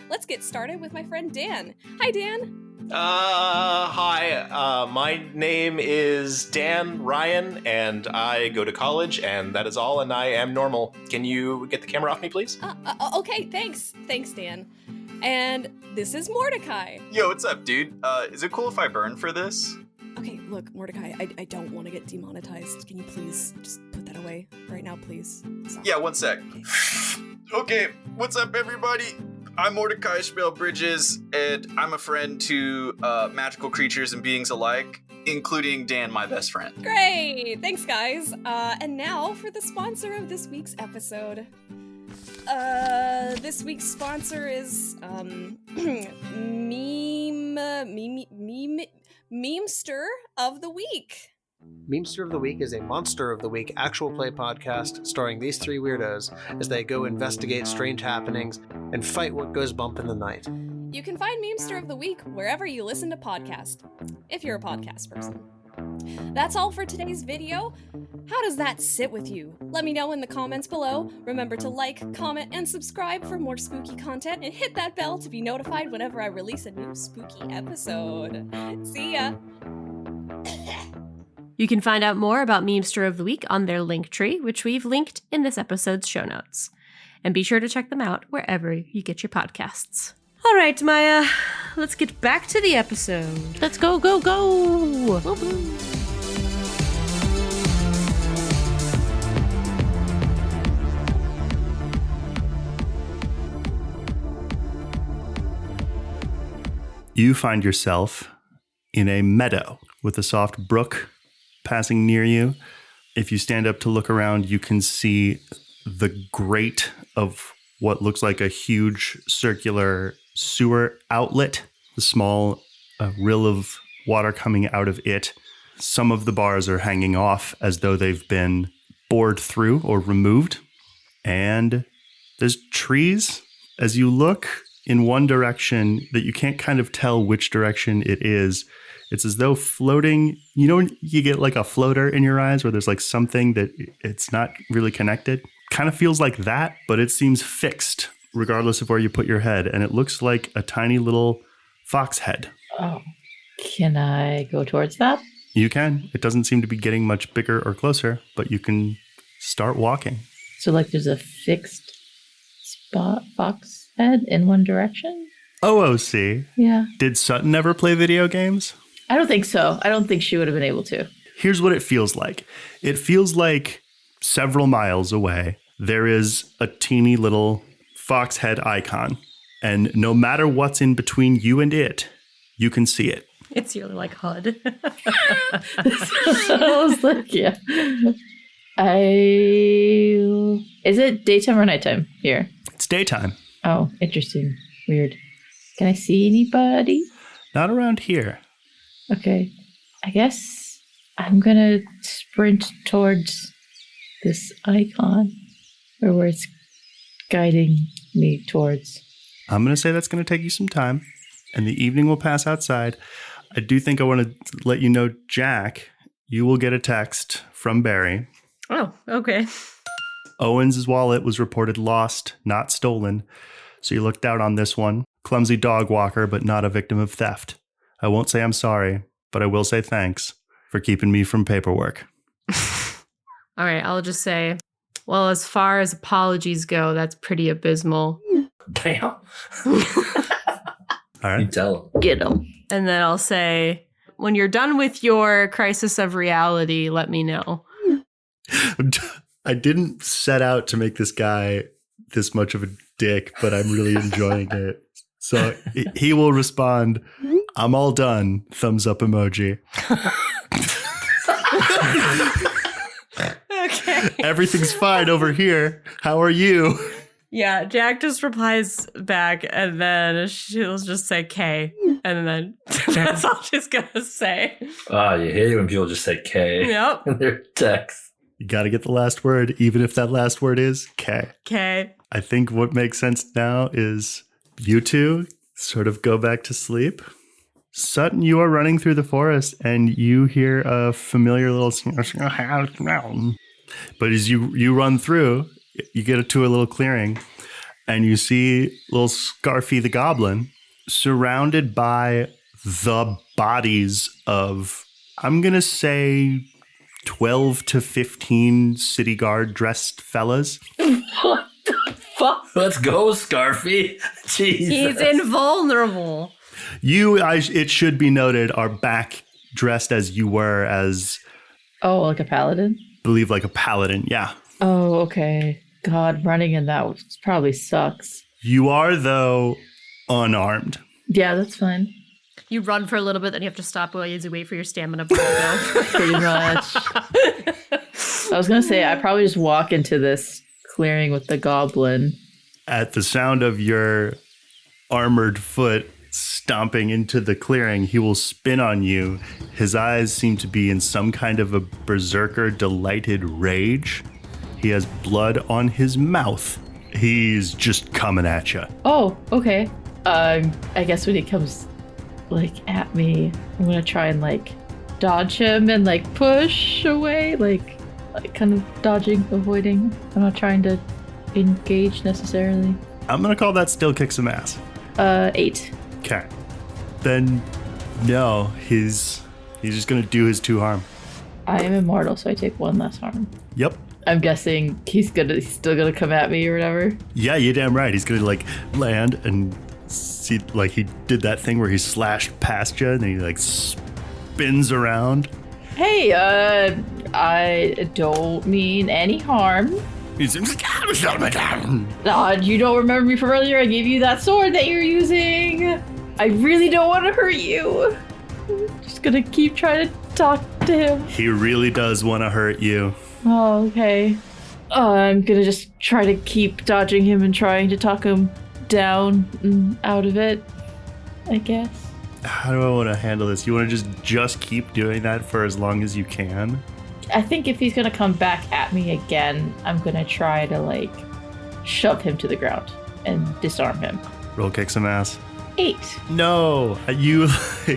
H: Let's get started with my friend Dan. Hi, Dan.
I: Hi. My name is Dan Ryan, and I go to college, and that is all, and I am normal. Can you get the camera off me, please?
H: Okay, thanks. Thanks, Dan. And this is Mordecai.
J: Yo, what's up, dude? Is it cool if I burn for this?
H: Okay, look, Mordecai, I don't want to get demonetized. Can you please just put that away right now, please? Sorry.
J: Yeah, one sec. Okay, what's up, everybody? I'm Mordecai Spellbridges, and I'm a friend to magical creatures and beings alike, including Dan, my best friend.
H: Great! Thanks, guys. And now for the sponsor of this week's episode. This week's sponsor is, Memester of the Week.
K: Memester of the Week is a Monster of the Week actual play podcast starring these three weirdos as they go investigate strange happenings and fight what goes bump in the night.
H: You can find Memester of the Week wherever you listen to podcasts, if you're a podcast person. That's all for today's video. How does that sit with you? Let me know in the comments below. Remember to like, comment, and subscribe for more spooky content, and hit that bell to be notified whenever I release a new spooky episode. See ya!
C: You can find out more about Memester of the Week on their Linktree, which we've linked in this episode's show notes. And be sure to check them out wherever you get your podcasts. All right, Miah, let's get back to the episode.
F: Let's go, go, go!
C: Woo-hoo.
B: You find yourself in a meadow with a soft brook passing near you. If you stand up to look around, you can see the grate of what looks like a huge circular sewer outlet, the small rill of water coming out of it. Some of the bars are hanging off as though they've been bored through or removed. And there's trees. As you look, in one direction that you can't kind of tell which direction it is. It's as though floating, you know, when you get like a floater in your eyes where there's like something that it's not really connected. Kind of feels like that, but it seems fixed regardless of where you put your head. And it looks like a tiny little fox head.
F: Oh, can I go towards that?
B: You can. It doesn't seem to be getting much bigger or closer, but you can start walking.
F: So like there's a fixed spot fox head in one direction?
B: OOC.
F: Yeah.
B: Did Sutton ever play video games?
F: I don't think so. I don't think she would have been able to.
B: Here's what it feels like. It feels like several miles away, there is a teeny little fox head icon. And no matter what's in between you and it, you can see it.
C: It's your like HUD.
F: I was like, yeah. Is it daytime or nighttime here?
B: It's daytime.
F: Oh, interesting. Weird. Can I see anybody?
B: Not around here.
F: Okay. I guess I'm gonna sprint towards this icon or where it's guiding me towards.
B: I'm going to say that's going to take you some time, and the evening will pass outside. I do think I want to let you know, Jack, you will get a text from Barry.
C: Oh, okay.
B: Owen's wallet was reported lost, not stolen. So you looked out on this one. Clumsy dog walker, but not a victim of theft. I won't say I'm sorry, but I will say thanks for keeping me from paperwork.
C: All right, I'll just say, well, as far as apologies go, that's pretty abysmal.
A: Damn.
B: All right.
A: You tell.
F: Get him.
C: And then I'll say, when you're done with your crisis of reality, let me know.
B: I didn't set out to make this guy this much of a dick, but I'm really enjoying it. So he will respond, I'm all done, thumbs up emoji.
C: Okay.
B: Everything's fine over here. How are you?
C: Yeah, Jack just replies back, and then she'll just say K, and then that's all she's gonna say.
A: Ah, you hate it when people just say K
C: Yep.
A: in their text.
B: You got to get the last word, even if that last word is K.
C: K.
B: I think what makes sense now is you two sort of go back to sleep. Sutton, you are running through the forest, and you hear a familiar little... But as you run through, you get to a little clearing, and you see little Scarfy the goblin surrounded by the bodies of, I'm going to say, 12 to 15 city guard dressed fellas.
F: What the fuck?
A: Let's go, Scarfy. Jesus.
C: He's invulnerable.
B: You, it should be noted, are back dressed as you were as...
F: Oh, like a paladin?
B: Believe like a paladin, yeah.
F: Oh, okay. God, running in that probably sucks.
B: You are, though, unarmed.
F: Yeah, that's fine.
C: You run for a little bit, then you have to stop while you wait for your stamina to go.
F: Pretty much. I was going to say, I probably just walk into this clearing with the goblin.
B: At the sound of your armored foot stomping into the clearing, he will spin on you. His eyes seem to be in some kind of a berserker delighted rage. He has blood on his mouth. He's just coming at you.
F: Oh, okay. I guess when he comes, like, at me, I'm gonna try and, like, dodge him and, like, push away, like kind of dodging, avoiding. I'm not trying to engage necessarily.
B: I'm gonna call that still kick some ass.
F: 8.
B: Okay. Then, no, he's just gonna do his 2 harm.
F: I am immortal, so I take 1 less harm.
B: Yep.
F: I'm guessing he's still gonna come at me or whatever.
B: Yeah, you're damn right. He's gonna like land and see, like he did that thing where he slashed past you and then he like spins around.
F: Hey, I don't mean any harm.
B: He's like,
F: You don't remember me from earlier? I gave you that sword that you're using. I really don't want to hurt you. I'm just gonna keep trying to talk to him.
B: He really does want to hurt you.
F: Oh, okay. I'm gonna just try to keep dodging him and trying to talk him down and out of it, I guess.
B: How do I want to handle this? You want to just keep doing that for as long as you can?
F: I think if he's gonna come back at me again, I'm gonna try to, like, shove him to the ground and disarm him.
B: Roll kick some ass.
F: 8.
B: No, you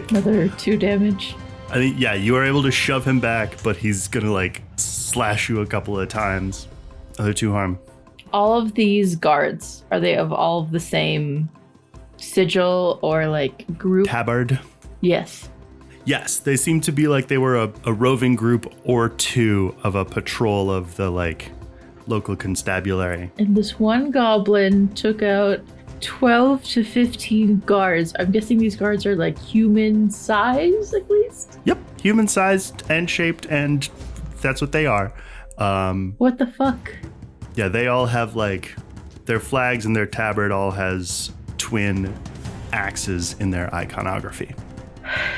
F: Another 2 damage.
B: I think, yeah, you are able to shove him back, but he's gonna like slash you a couple of times. Other 2 harm.
F: All of these guards, are they of all of the same sigil or like group?
B: Tabard.
F: Yes.
B: Yes, they seem to be like they were a roving group or 2 of a patrol of the like local constabulary.
F: And this one goblin took out 12 to 15 guards. I'm guessing these guards are like human size at least?
B: Yep, human sized and shaped, and that's what they are.
F: What the fuck?
B: Yeah, they all have like their flags, and their tabard all has twin axes in their iconography.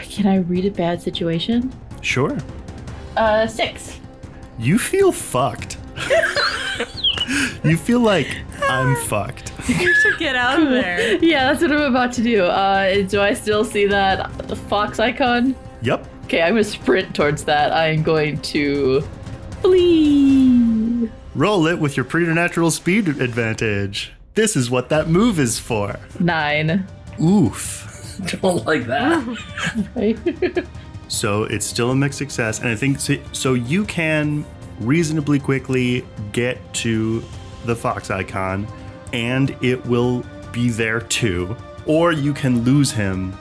F: Can I read a bad situation?
B: Sure.
F: 6.
B: You feel fucked. You feel like I'm fucked.
C: You should get out of there.
F: Yeah, that's what I'm about to do. Do I still see that fox icon?
B: Yep.
F: Okay, I'm gonna sprint towards that. I'm going to flee.
B: Roll it with your preternatural speed advantage. This is what that move is for.
F: 9.
B: Oof.
A: Don't like that.
F: Right?
B: So it's still a mixed success, and I think so you can reasonably quickly get to the fox icon, and it will be there too. Or you can lose him,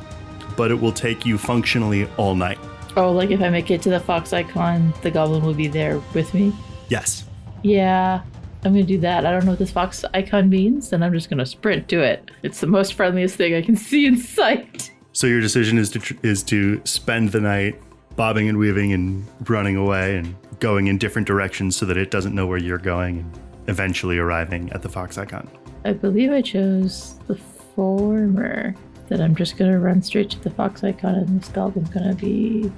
B: but it will take you functionally all night.
F: Oh, like if I make it to the fox icon, the goblin will be there with me?
B: Yes.
F: Yeah, I'm gonna do that. I don't know what this fox icon means, and I'm just gonna sprint to it. It's the most friendliest thing I can see in sight.
B: So your decision is to spend the night bobbing and weaving and running away and going in different directions so that it doesn't know where you're going, and eventually arriving at the fox icon.
F: I believe I chose the former. That I'm just gonna run straight to the fox icon, and this goblin's gonna be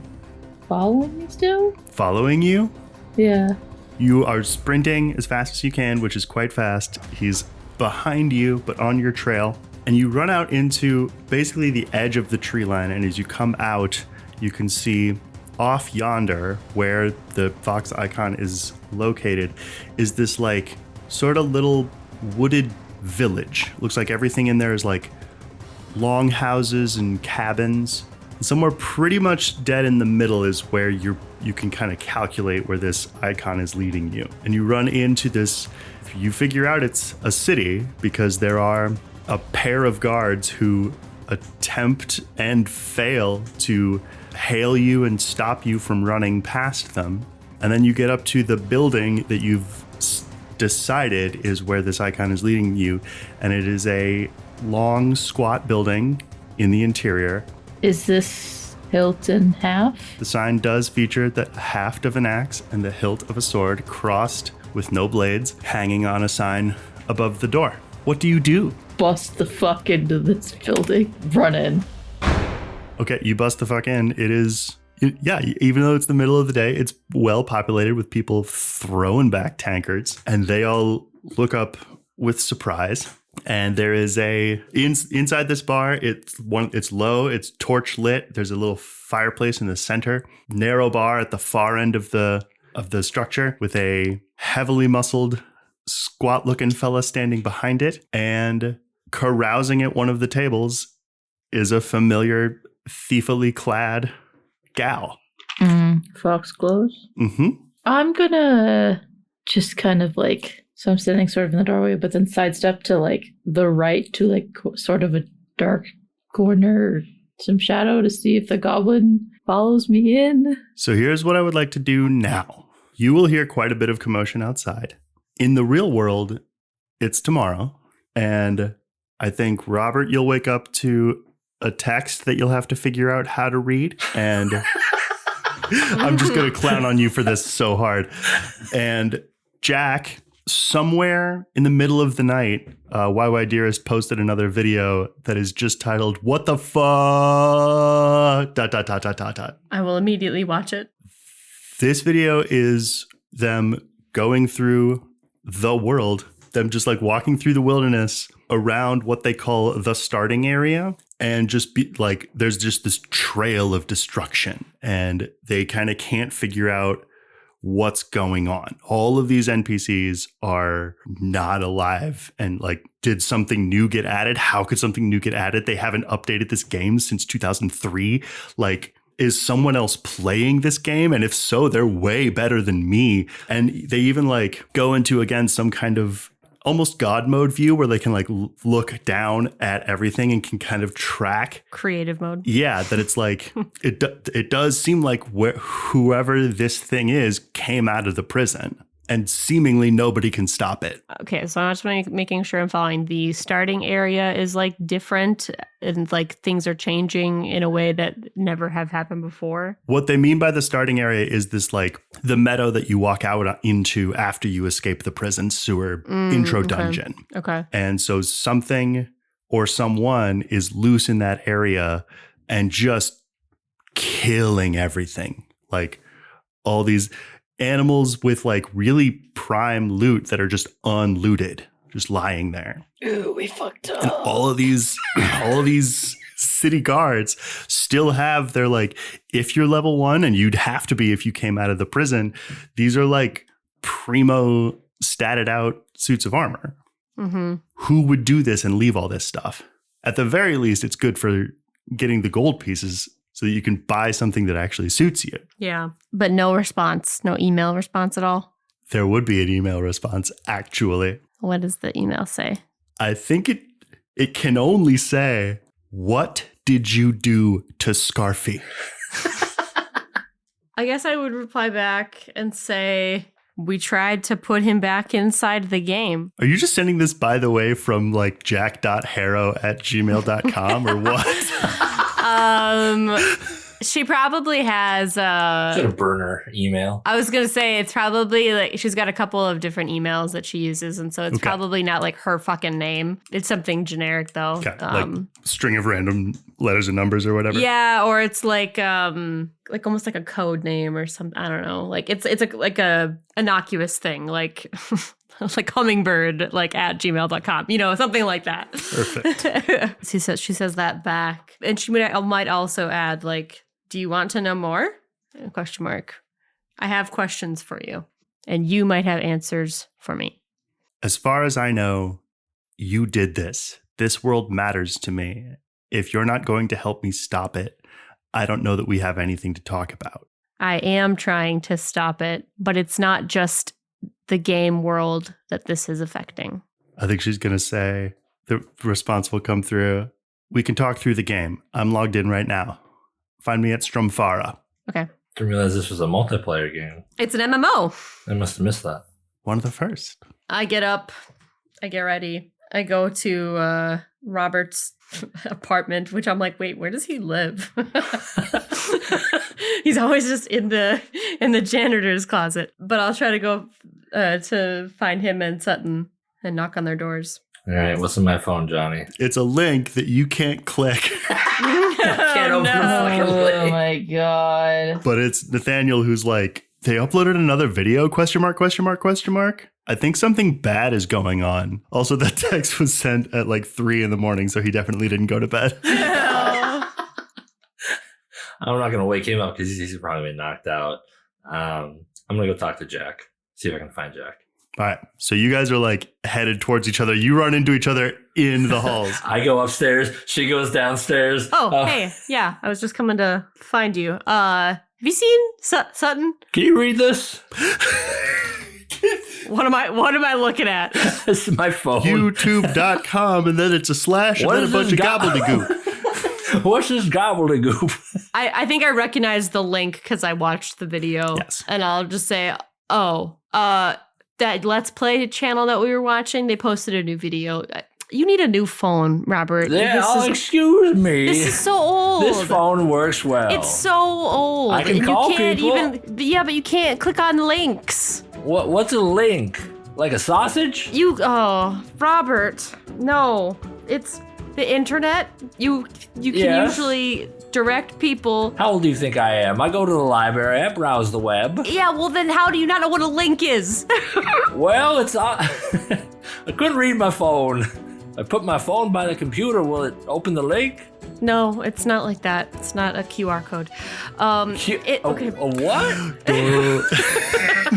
F: following me still?
B: Following you?
F: Yeah.
B: You are sprinting as fast as you can, which is quite fast. He's behind you, but on your trail. And you run out into basically the edge of the tree line. And as you come out, you can see off yonder, where the fox icon is located, is this like sort of little wooded village. Looks like everything in there is like long houses and cabins. And somewhere pretty much dead in the middle is where you can kind of calculate where this icon is leading you. And you run into this, you figure out it's a city because there are a pair of guards who attempt and fail to hail you and stop you from running past them. And then you get up to the building that you've decided is where this icon is leading you. And it is a long, squat building in the interior.
F: Is this hilt in half?
B: The sign does feature the haft of an axe and the hilt of a sword crossed with no blades hanging on a sign above the door. What do you do?
F: Bust the fuck into this building. Run in.
B: Okay, you bust the fuck in. Yeah, even though it's the middle of the day, it's well populated with people throwing back tankards, and they all look up with surprise. And there is inside this bar, it's low, it's torch lit. There's a little fireplace in the center, narrow bar at the far end of the structure with a heavily muscled, squat looking fella standing behind it, and carousing at one of the tables is a familiar thiefily clad gal.
F: Fox clothes?
B: Mm-hmm.
F: I'm gonna just kind of like, so I'm standing sort of in the doorway, but then sidestep to like the right to like sort of a dark corner, some shadow to see if the goblin follows me in.
B: So here's what I would like to do now. You will hear quite a bit of commotion outside. In the real world, it's tomorrow, and I think, Robert, you'll wake up to a text that you'll have to figure out how to read, and I'm just going to clown on you for this so hard. And Jack, somewhere in the middle of the night, YY Dearest posted another video that is just titled, "What the fuck?" ...
C: I will immediately watch it.
B: This video is them going through the world, them just like walking through the wilderness around what they call the starting area, and just be like, there's just this trail of destruction, and they kind of can't figure out what's going on. All of these NPCs are not alive. And like, did something new get added? How could something new get added? They haven't updated this game since 2003. Like, is someone else playing this game? And if so, they're way better than me. And they even like go into, again, some kind of almost God mode view where they can like look down at everything and can kind of track.
C: Creative mode.
B: Yeah, that it's like, it does seem like whoever this thing is came out of the prison. And seemingly nobody can stop it.
C: Okay, so I'm just making sure I'm following. The starting area is like different and like things are changing in a way that never have happened before.
B: What they mean by the starting area is this like the meadow that you walk out into after you escape the prison sewer intro dungeon.
C: Okay.
B: And so something or someone is loose in that area and just killing everything. Like all these animals with like really prime loot that are just unlooted, just lying there.
F: Ooh, we fucked up.
B: And all of these city guards still have their like, if you're level 1, and you'd have to be if you came out of the prison, these are like primo statted out suits of armor.
C: Mm-hmm.
B: Who would do this and leave all this stuff? At the very least, it's good for getting the gold pieces so that you can buy something that actually suits you.
C: Yeah, but no response, no email response at all.
B: There would be an email response, actually.
C: What does the email say?
B: I think it can only say, "What did you do to Scarfy?"
C: I guess I would reply back and say, we tried to put him back inside the game.
B: Are you just sending this, by the way, from like jack.harrow@gmail.com or what?
C: She probably has
A: Got a burner email.
C: I was gonna say it's probably like she's got a couple of different emails that she uses, and so it's probably not like her fucking name. It's something generic though.
B: Okay. Like string of random letters and numbers or whatever.
C: Yeah, or it's like almost like a code name or something. I don't know. Like it's like a innocuous thing, like like hummingbird, like at gmail.com, you know, something like that.
B: Perfect.
C: She says that back. And she might also add, like, do you want to know more? ? I have questions for you, and you might have answers for me.
B: As far as I know, you did this. This world matters to me. If you're not going to help me stop it, I don't know that we have anything to talk about.
C: I am trying to stop it, but it's not just the game world that this is affecting.
B: I think she's going to say, the response will come through, "We can talk through the game. I'm logged in right now. Find me at Strumfara."
C: Okay.
A: Didn't realize this was a multiplayer game.
C: It's an MMO.
A: I must have missed that.
B: One of the first.
C: I get up. I get ready. I go to Robert's apartment, which I'm like, wait, where does he live? He's always just in the janitor's closet. But I'll try to go to find him and Sutton and knock on their doors.
A: All right, what's in my phone, Jonny?
B: It's a link that you can't click.
A: Can't open the fucking link.
F: Oh my god.
B: But it's Nathaniel who's like, they uploaded another video, ? I think something bad is going on. Also, that text was sent at like 3 a.m, so he definitely didn't go to bed.
A: I'm not going to wake him up because he's probably been knocked out. I'm going to go talk to Jack, see if I can find Jack.
B: All right. So you guys are like headed towards each other. You run into each other in the halls.
A: I go upstairs. She goes downstairs.
C: Oh, hey. Yeah, I was just coming to find you. Have you seen Sutton?
A: Can you read this?
C: What am I looking at?
A: This is my phone.
B: YouTube.com, and then it's a slash, and then a bunch of gobbledygook.
A: What's this gobbledygook?
C: I think I recognize the link because I watched the video.
B: Yes.
C: And I'll just say, that Let's Play channel that we were watching, they posted a new video. You need a new phone, Robert.
A: Yeah, excuse me.
C: This is so old.
A: This phone works well.
C: It's so old.
A: I can call people.
C: But you can't click on links.
A: What's a link? Like a sausage?
C: Robert, no. It's the internet. You can usually direct people.
A: How old do you think I am? I go to the library. I browse the web.
C: Yeah, well then how do you not know what a link is?
A: Well, it's... I couldn't read my phone. I put my phone by the computer. Will it open the link?
C: No, it's not like that. It's not a QR code. Okay.
A: A what?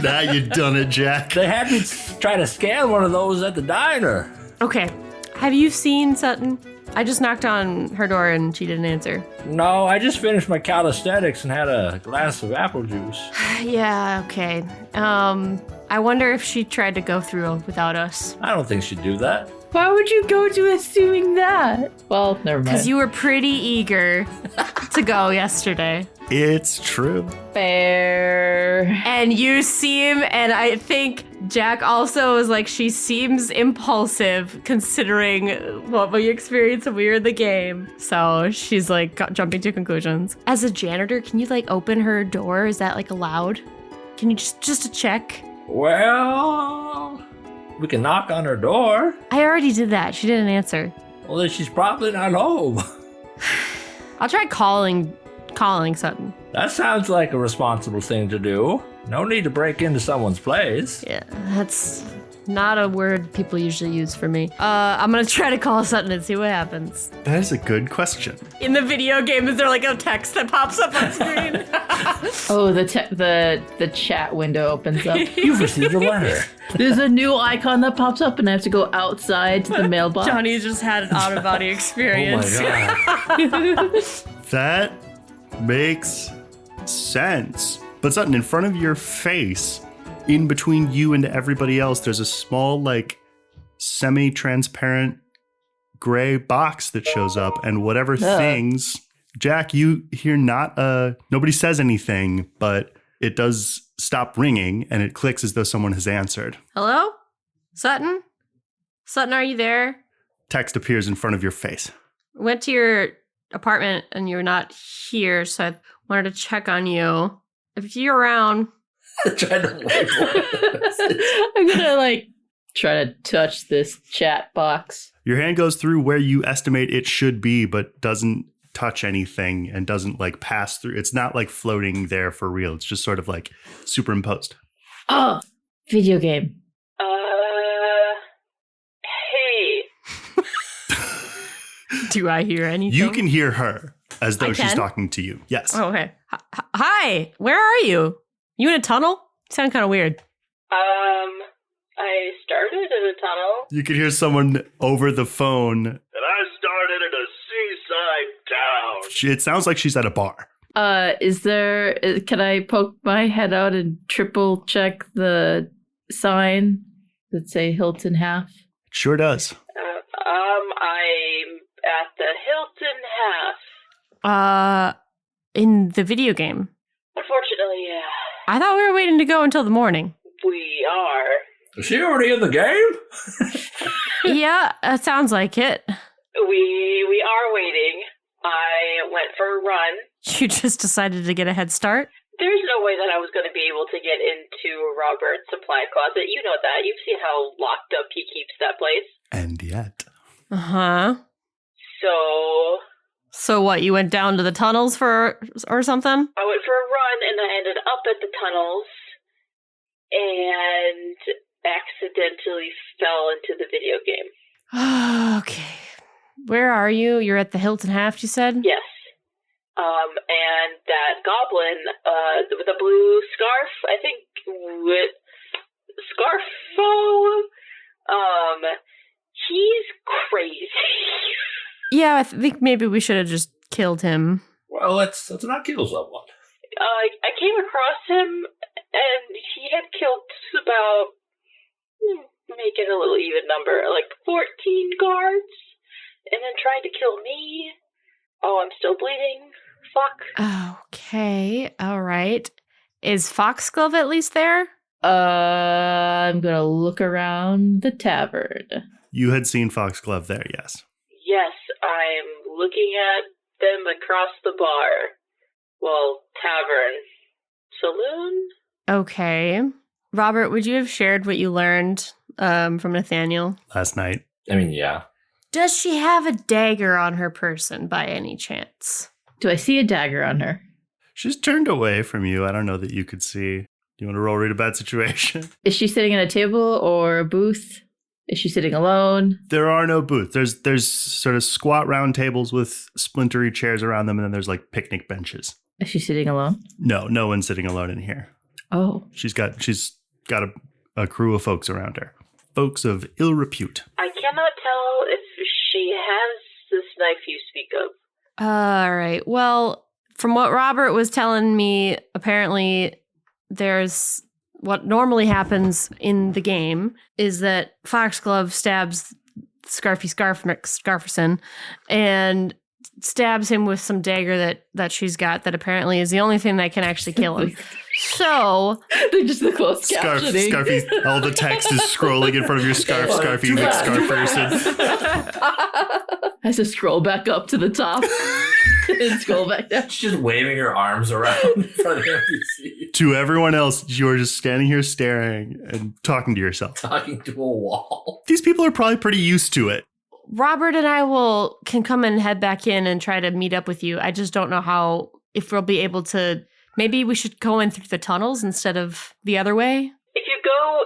B: Now you done it, Jack.
A: They had me try to scan one of those at the diner.
C: Okay. Have you seen Sutton? I just knocked on her door and she didn't answer.
A: No, I just finished my calisthenics and had a glass of apple juice.
C: Yeah, okay. I wonder if she tried to go through without us.
A: I don't think she'd do that.
F: Why would you go to assuming that? Well, never mind.
C: Because you were pretty eager to go yesterday.
B: It's true.
F: Fair.
C: And you seem, and I think Jack also was like, she seems impulsive considering what we experienced when we were in the game. So she's like jumping to conclusions. As a janitor, can you like open her door? Is that like allowed? Can you just to check?
A: Well, we can knock on her door.
C: I already did that. She didn't answer.
A: Well, then she's probably not home.
C: I'll try calling Sutton.
A: That sounds like a responsible thing to do. No need to break into someone's place.
C: Yeah, that's not a word people usually use for me. I'm gonna try to call Sutton and see what happens.
B: That is a good question.
C: In the video game, is there like a text that pops up on screen?
F: Oh, the chat window opens up.
A: You've received a letter.
F: There's a new icon that pops up, and I have to go outside to the mailbox.
C: Johnny just had an out-of-body experience.
A: Oh my god.
B: That makes sense. But Sutton, in front of your face, in between you and everybody else, there's a small, like, semi-transparent gray box that shows up, and whatever things... Jack, you hear nobody says anything, but it does stop ringing, and it clicks as though someone has answered.
C: Hello? Sutton? Sutton, are you there?
B: Text appears in front of your face.
C: Went to your apartment and you're not here, so I wanted to check on you. If you're around...
A: Trying to wait.
F: I'm gonna, like, try to touch this chat box.
B: Your hand goes through where you estimate it should be, but doesn't touch anything and doesn't like pass through. It's not like floating there for real. It's just sort of like superimposed.
F: Oh, video game.
G: Hey.
C: Do I hear anything?
B: You can hear her as though she's talking to you. Yes.
C: Oh, okay. Hi, where are you? You in a tunnel? You sound kind of weird.
G: I started in a tunnel.
B: You can hear someone over the phone.
L: And I started in a seaside town.
B: It sounds like she's at a bar.
F: Can I poke my head out and triple check the sign that say Hilton Half?
B: It sure does.
G: I'm at the Hilton Half.
C: In the video game.
G: Unfortunately, yeah.
C: I thought we were waiting to go until the morning.
G: We are.
A: Is she already in the game?
C: Yeah, it sounds like it.
G: We are waiting. I went for a run.
C: You just decided to get a head start?
G: There's no way that I was going to be able to get into Robert's supply closet. You know that. You've seen how locked up he keeps that place.
B: And yet.
C: Uh-huh. So what, you went down to the tunnels or something?
G: I went for a run and I ended up at the tunnels and accidentally fell into the video game.
C: Okay. Where are you? You're at the Hilton Half, you said?
G: Yes. And that goblin, with the blue scarf, I think, with Scarfo, he's crazy.
C: Yeah, I think maybe we should have just killed him.
A: Well, let's not kill someone.
G: I came across him, and he had killed about, make it a little even number, like 14 guards, and then tried to kill me. Oh, I'm still bleeding. Fuck.
C: Okay, all right. Is Foxglove at least there?
F: I'm gonna look around the tavern.
B: You had seen Foxglove there, yes.
G: Yes, I'm looking at them across the bar. Well, tavern. Saloon?
C: Okay. Robert, would you have shared what you learned from Nathaniel?
B: Last night.
A: I mean, yeah.
C: Does she have a dagger on her person by any chance?
F: Do I see a dagger on her?
B: She's turned away from you. I don't know that you could see. Do you want to roll read a bad situation?
F: Is she sitting at a table or a booth? Is she sitting alone?
B: There are no booths. There's sort of squat round tables with splintery chairs around them, and then there's like picnic benches.
F: Is she sitting alone?
B: No one's sitting alone in here.
F: Oh.
B: She's got a crew of folks around her. Folks of ill repute.
G: I cannot tell if she has this knife you speak of.
C: All right. Well, from what Robert was telling me, apparently there's what normally happens in the game is that Foxglove stabs Scarferson and stabs him with some dagger that she's got that apparently is the only thing that can actually kill him. So
F: they're just the closed captioning.
B: Scarfy, all the text is scrolling in front of your scarf. Scarfy, like Scarferson.
F: I have to scroll back up to the top and scroll back down.
A: She's just waving her arms around in front of the NPC.
B: To everyone else, you're just standing here staring and talking to yourself.
A: Talking to a wall.
B: These people are probably pretty used to it.
C: Robert and I can come and head back in and try to meet up with you. I just don't know if we'll be able to. Maybe we should go in through the tunnels instead of the other way.
G: If you go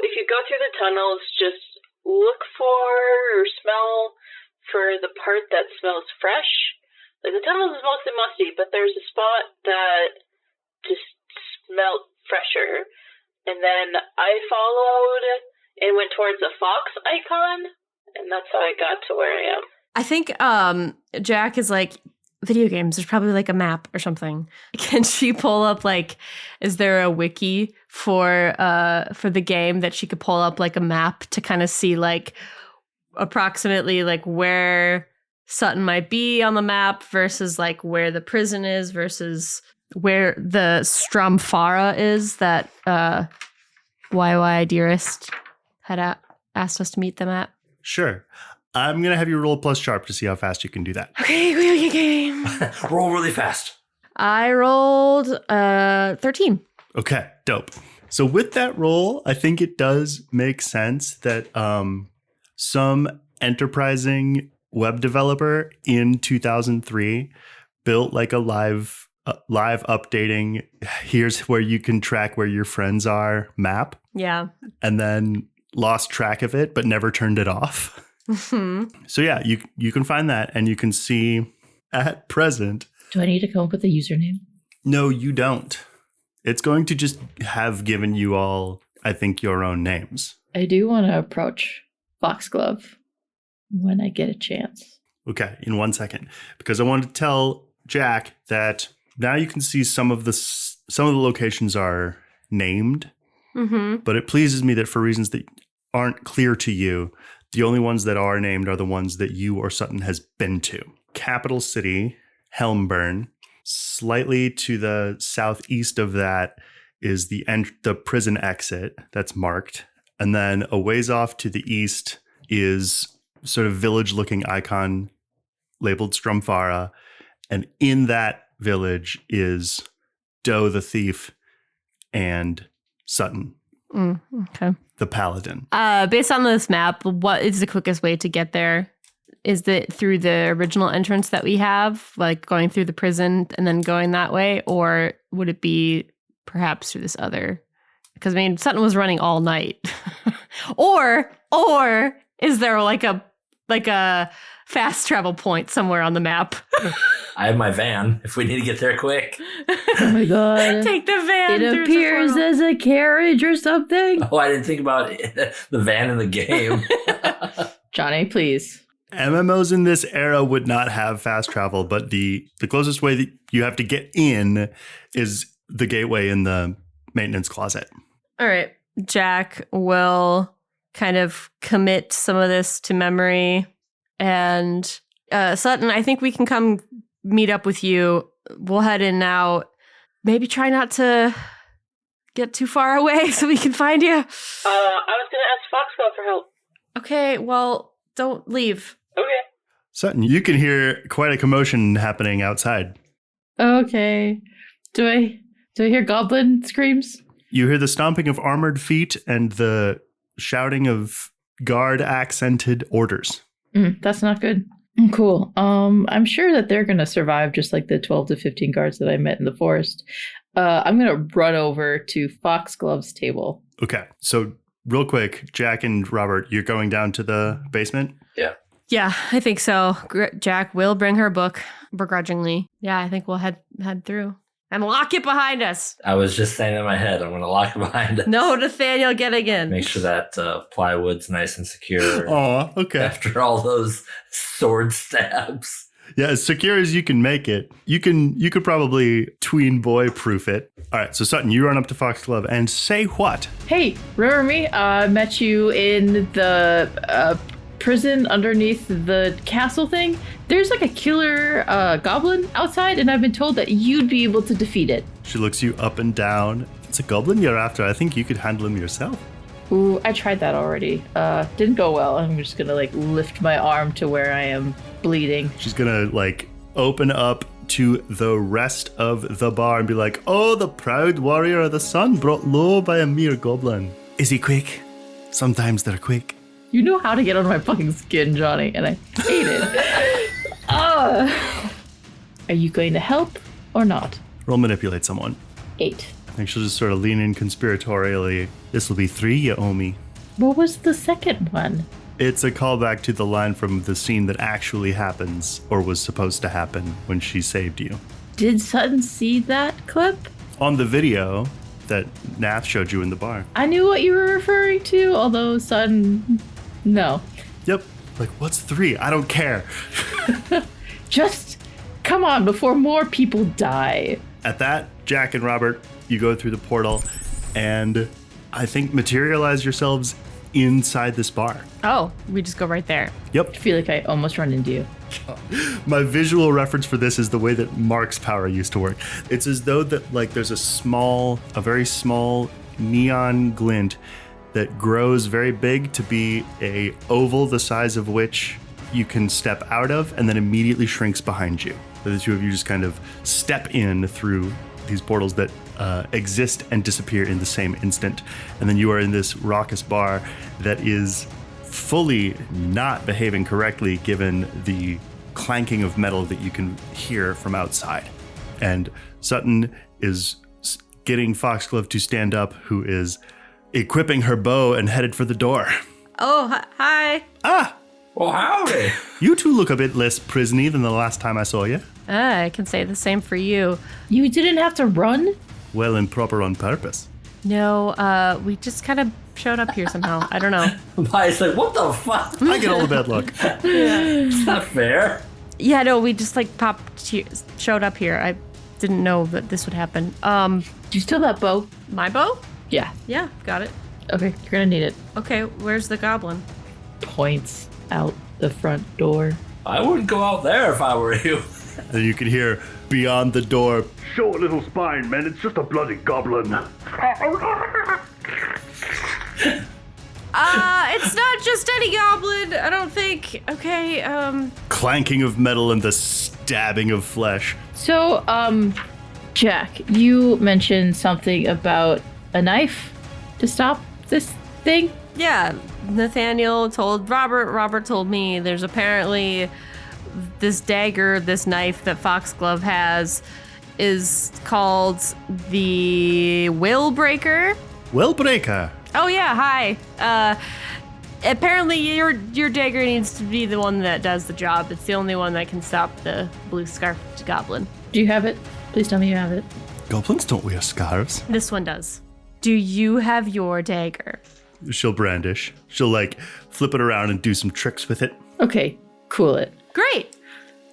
G: through the tunnels, just look for or smell for the part that smells fresh. Like the tunnels is mostly musty, but there's a spot that just smelled fresher. And then I followed and went towards the fox icon, and that's how I got to where I am.
C: I think Jack is like, video games, there's probably like a map or something. Can she pull up is there a wiki for the game that she could pull up like a map to kind of see like approximately like where Sutton might be on the map versus like where the prison is versus where the Stromfara is that YY Dearest had asked us to meet them at?
B: Sure. I'm going to have you roll plus sharp to see how fast you can do that.
C: Okay, game.
A: Roll really fast.
C: I rolled 13.
B: Okay, dope. So with that roll, I think it does make sense that some enterprising web developer in 2003 built like a live updating, here's where you can track where your friends are map.
C: Yeah.
B: And then lost track of it, but never turned it off.
C: Mm-hmm.
B: So yeah, you can find that and you can see at present.
F: Do I need to come up with a username?
B: No, you don't. It's going to just have given you all, I think, your own names.
F: I do want to approach Foxglove when I get a chance.
B: Okay, in 1 second. Because I want to tell Jack that now you can see some of the locations are named.
C: Mm-hmm.
B: But it pleases me that for reasons that aren't clear to you, the only ones that are named are the ones that you or Sutton has been to. Capital City, Helmburn. Slightly to the southeast of that is the prison exit that's marked. And then a ways off to the east is sort of village-looking icon labeled Stromfara. And in that village is Doe the Thief and Sutton.
C: Okay.
B: The Paladin.
C: Based on this map, what is the quickest way to get there? Is it through the original entrance that we have, like going through the prison and then going that way? Or would it be perhaps through this other? Because, I mean, Sutton was running all night. or is there like a fast travel point somewhere on the map?
A: I have my van if we need to get there quick.
F: Oh my god.
C: Take the van.
F: It appears as a carriage or something.
A: Oh, I didn't think about it. The van in the game.
F: Jonny, please.
B: MMOs in this era would not have fast travel, but the closest way that you have to get in is the gateway in the maintenance closet.
C: All right. Jack will kind of commit some of this to memory. And Sutton, I think we can come meet up with you. We'll head in now. Maybe try not to get too far away so we can find you.
G: I was going to ask Foxglove for help.
C: Okay, well, don't leave.
G: Okay.
B: Sutton, you can hear quite a commotion happening outside.
F: Okay. Do I hear goblin screams?
B: You hear the stomping of armored feet and the shouting of guard-accented orders.
F: That's not good. Cool. I'm sure that they're going to survive just like the 12 to 15 guards that I met in the forest. I'm going to run over to Foxglove's table.
B: Okay, so real quick, Jack and Robert, you're going down to the basement?
C: Yeah, I think so. Jack will bring her book begrudgingly. Yeah, I think we'll head through. And lock it behind us.
A: I was just saying in my head, I'm going to lock it behind us.
C: No Nathaniel getting in.
A: Make sure that plywood's nice and secure.
B: Oh, okay.
A: After all those sword stabs.
B: Yeah, as secure as you can make it. You could probably tween boy proof it. All right, so Sutton, you run up to Foxglove and say what?
F: Hey, remember me? I met you in the prison underneath the castle thing. There's like a killer goblin outside, and I've been told that you'd be able to defeat it.
B: She looks you up and down. It's a goblin you're after. I think you could handle him yourself.
F: Ooh, I tried that already. Didn't go well. I'm just gonna like lift my arm to where I am bleeding.
B: She's gonna like open up to the rest of the bar and be like, oh, the proud warrior of the sun brought low by a mere goblin. Is he quick? Sometimes they're quick.
F: You know how to get under my fucking skin, Jonny, and I hate it. Are you going to help or not?
B: Roll manipulate someone.
F: 8.
B: I think she'll just sort of lean in conspiratorially. This will be 3, you owe me.
F: What was the second one?
B: It's a callback to the line from the scene that actually happens, or was supposed to happen, when she saved you.
F: Did Sutton see that clip?
B: On the video that Nath showed you in the bar.
F: I knew what you were referring to, although Sutton... No.
B: Yep. Like, what's 3? I don't care.
F: Just come on before more people die.
B: At that, Jack and Robert, you go through the portal and I think materialize yourselves inside this bar.
C: Oh, we just go right there.
B: Yep.
F: I feel like I almost run into you.
B: My visual reference for this is the way that Mark's power used to work. It's as though that like there's a very small neon glint that grows very big to be a oval the size of which you can step out of and then immediately shrinks behind you. So the two of you just kind of step in through these portals that exist and disappear in the same instant. And then you are in this raucous bar that is fully not behaving correctly given the clanking of metal that you can hear from outside. And Sutton is getting Foxglove to stand up, who is equipping her bow and headed for the door.
C: Oh, hi.
B: Ah!
A: Well, howdy.
B: You two look a bit less prisony than the last time I saw you.
C: I can say the same for you.
F: You didn't have to run?
B: Well and proper on purpose.
C: No, we just kind of showed up here somehow. I don't know.
A: Maya's like, what the fuck?
B: I get all the bad luck.
A: It's not fair.
C: Yeah, no, we just like showed up here. I didn't know that this would happen.
F: Do you still have that bow?
C: My bow?
F: Yeah.
C: Yeah, got it.
F: Okay, you're gonna need it.
C: Okay, where's the goblin?
F: Points out the front door.
A: I wouldn't go out there if I were you.
B: And you can hear beyond the door,
L: Short little spine, man. It's just a bloody goblin.
C: It's not just any goblin, I don't think. Okay,
B: clanking of metal and the stabbing of flesh.
F: So, Jack, you mentioned something about a knife to stop this thing?
C: Yeah, Nathaniel told Robert. Robert told me there's apparently this dagger, this knife that Foxglove has is called the Will Breaker.
B: Will Breaker.
C: Oh yeah, hi. Apparently your dagger needs to be the one that does the job. It's the only one that can stop the blue scarfed goblin.
F: Do you have it? Please tell me you have it.
B: Goblins don't wear scarves.
C: This one does. Do you have your dagger?
B: She'll brandish. She'll like flip it around and do some tricks with it.
F: Okay, cool it.
C: Great.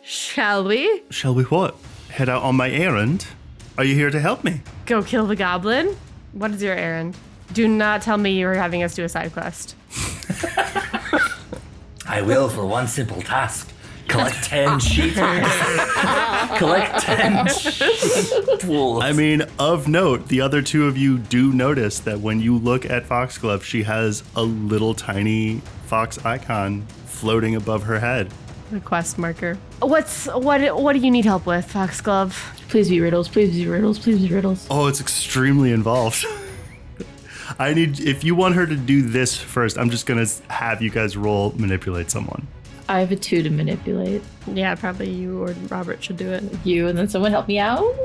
C: Shall we?
B: Shall we what? Head out on my errand? Are you here to help me?
C: Go kill the goblin? What is your errand? Do not tell me you are having us do a side quest.
A: I will for one simple task. Collect 10 sheep. Collect 10 sheep.
B: I mean, of note, the other two of you do notice that when you look at Foxglove, she has a little tiny fox icon floating above her head.
C: The quest marker. What do you need help with, Foxglove?
F: Please be riddles, please be riddles, please be riddles.
B: Oh, it's extremely involved. If you want her to do this first, I'm just gonna have you guys roll manipulate someone.
F: I have a 2 to manipulate.
C: Yeah, probably you or Robert should do it.
F: You and then someone help me out?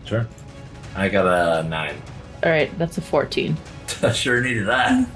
A: Sure. I got a 9.
F: All right, that's a 14.
A: I sure needed that.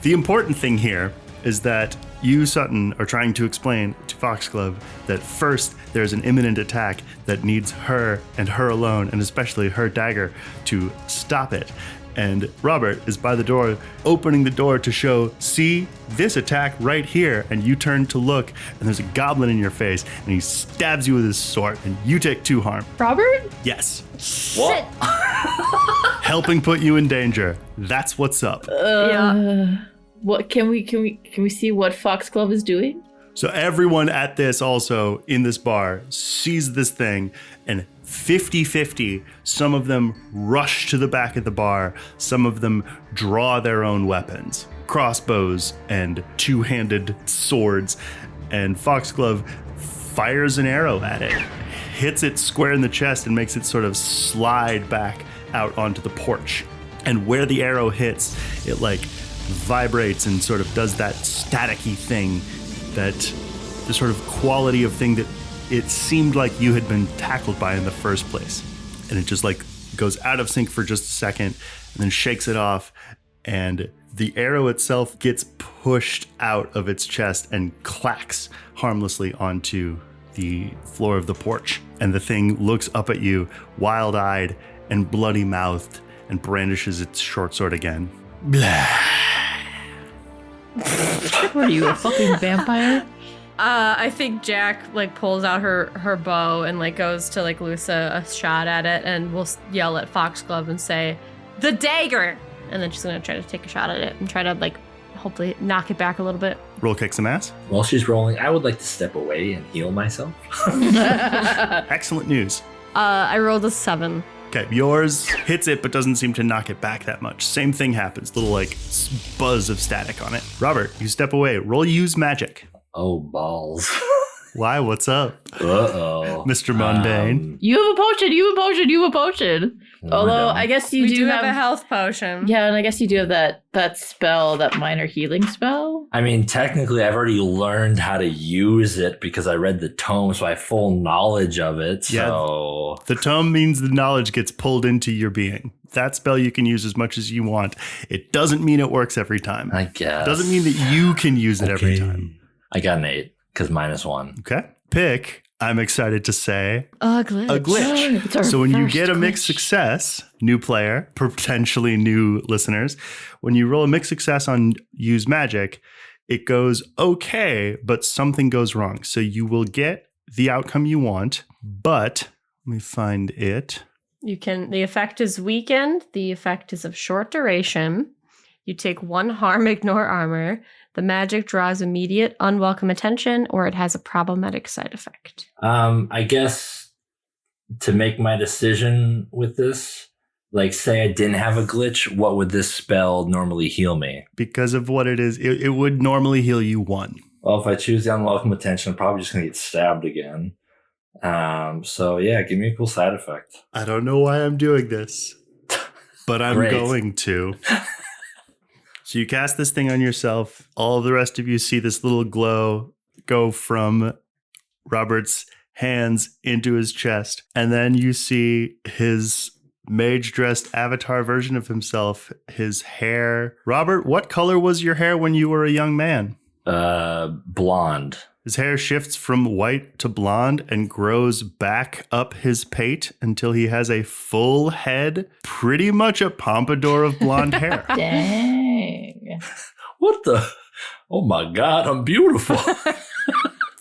B: The important thing here is that you, Sutton, are trying to explain to Foxglove that first there's an imminent attack that needs her and her alone, and especially her dagger, to stop it. And Robert is by the door, opening the door to show, see this attack right here. And you turn to look, and there's a goblin in your face, and he stabs you with his sword, and you take 2 harm.
F: Robert?
B: Yes.
C: Shit.
B: Helping put you in danger. That's what's up.
C: Yeah.
F: What can we see what Foxglove is doing?
B: So everyone at this also in this bar sees this thing, and 50-50, some of them rush to the back of the bar, some of them draw their own weapons, crossbows and 2-handed swords, and Foxglove fires an arrow at it, hits it square in the chest and makes it sort of slide back out onto the porch. And where the arrow hits, it like vibrates and sort of does that staticky thing, that the sort of quality of thing that it seemed like you had been tackled by in the first place. And it just like goes out of sync for just a second and then shakes it off, and the arrow itself gets pushed out of its chest and clacks harmlessly onto the floor of the porch. And the thing looks up at you, wild-eyed and bloody-mouthed, and brandishes its short sword again. Blah.
F: What are you, a fucking vampire?
C: I think Jack like pulls out her bow and like goes to like loose a shot at it, and we'll yell at Foxglove and say, "The dagger!" And then she's gonna try to take a shot at it and try to like hopefully knock it back a little bit.
B: Roll kick some ass.
A: While she's rolling, I would like to step away and heal myself.
B: Excellent news.
C: I rolled a 7.
B: Okay, yours hits it but doesn't seem to knock it back that much. Same thing happens, little like buzz of static on it. Robert, you step away. Roll use magic.
A: Oh, balls.
B: Why? What's up?
A: Uh-oh.
B: Mr. Mundane.
F: You have a potion. You have a potion. Although I guess you
C: We
F: do
C: have a health potion.
F: Yeah, and I guess you do have that spell, that minor healing spell.
A: I mean, technically, I've already learned how to use it because I read the tome, so I have full knowledge of it. So
B: The tome means the knowledge gets pulled into your being. That spell you can use as much as you want. It doesn't mean it works every time.
A: I guess.
B: It doesn't mean that you can use it every time.
A: I got an 8 because -1.
B: Okay. Pick, I'm excited to say,
C: A glitch.
B: a glitch.
F: It's our
B: So when you
F: first
B: get a mixed
F: glitch.
B: success, new player, potentially new listeners, when you roll a mixed success on use magic, it goes okay, but something goes wrong. So you will get the outcome you want, but let me find it.
C: The effect is weakened. The effect is of short duration. You take 1 harm, ignore armor. The magic draws immediate, unwelcome attention, or it has a problematic side effect.
A: I guess to make my decision with this, like say I didn't have a glitch, what would this spell normally heal me?
B: Because of what it is, it would normally heal you 1.
A: Well, if I choose the unwelcome attention, I'm probably just going to get stabbed again. So yeah, give me a cool side effect.
B: I don't know why I'm doing this, but I'm
A: Great.
B: going to. So you cast this thing on yourself. All of the rest of you see this little glow go from Robert's hands into his chest. And then you see his mage-dressed avatar version of himself, his hair. Robert, what color was your hair when you were a young man?
A: Blonde.
B: His hair shifts from white to blonde and grows back up his pate until he has a full head, pretty much a pompadour of blonde hair.
F: Dang.
A: What the? Oh my God, I'm beautiful.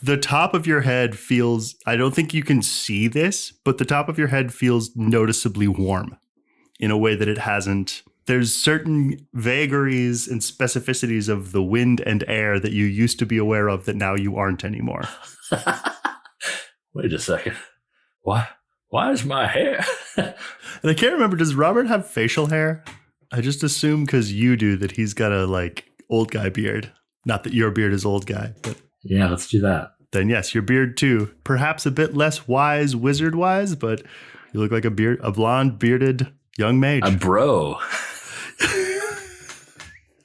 B: The top of your head feels, I don't think you can see this, but the top of your head feels noticeably warm in a way that it hasn't. There's certain vagaries and specificities of the wind and air that you used to be aware of that now you aren't anymore.
A: Wait a second. Why is my hair?
B: And I can't remember, does Robert have facial hair? I just assume because you do that he's got a like old guy beard. Not that your beard is old guy, but
A: Yeah, let's do that.
B: then yes, your beard too. Perhaps a bit less wise, wizard wise, but you look like a blonde bearded young mage.
A: A bro.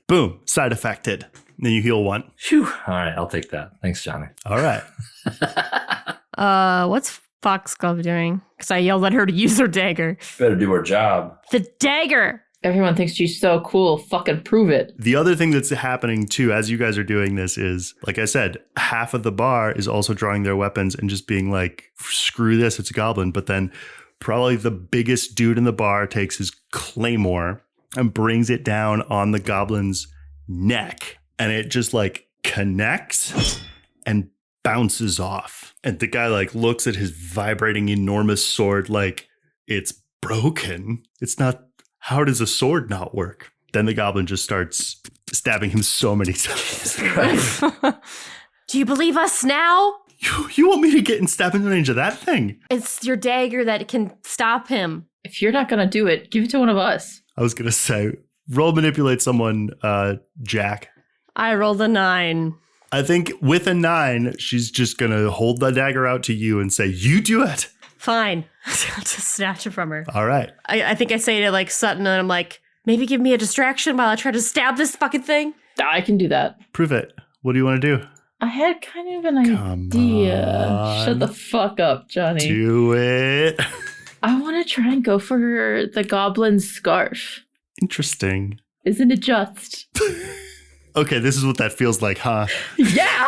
B: Boom, side effected. Then you heal 1.
A: Phew. All right, I'll take that. Thanks, Johnny.
B: All right.
C: What's Foxglove doing? Because I yelled at her to use her dagger.
A: Better do our job.
C: The dagger!
F: Everyone thinks she's so cool. Fucking prove it.
B: The other thing that's happening too, as you guys are doing this is, like I said, half of the bar is also drawing their weapons and just being like, screw this, it's a goblin. But then probably the biggest dude in the bar takes his claymore and brings it down on the goblin's neck. And it just like connects and bounces off. And the guy like looks at his vibrating enormous sword like it's broken. It's not. How does a sword not work? Then the goblin just starts stabbing him so many times.
C: Do you believe us now?
B: You want me to get in stabbing range of that thing?
C: It's your dagger that can stop him.
F: If you're not going to do it, give it to one of us.
B: I was going to say, roll manipulate someone, Jack.
C: I rolled a 9.
B: I think with a 9, she's just going to hold the dagger out to you and say, you do it.
C: Fine. Just snatch it from her.
B: All right.
C: I think I say to like Sutton and I'm like, maybe give me a distraction while I try to stab this fucking thing.
F: I can do that.
B: Prove it. What do you want to do?
F: I had kind of an idea. Shut the fuck up, Jonny.
B: Do it.
F: I want to try and go for the goblin's scarf.
B: Interesting.
F: Isn't it just?
B: Okay, this is what that feels like, huh?
F: Yeah!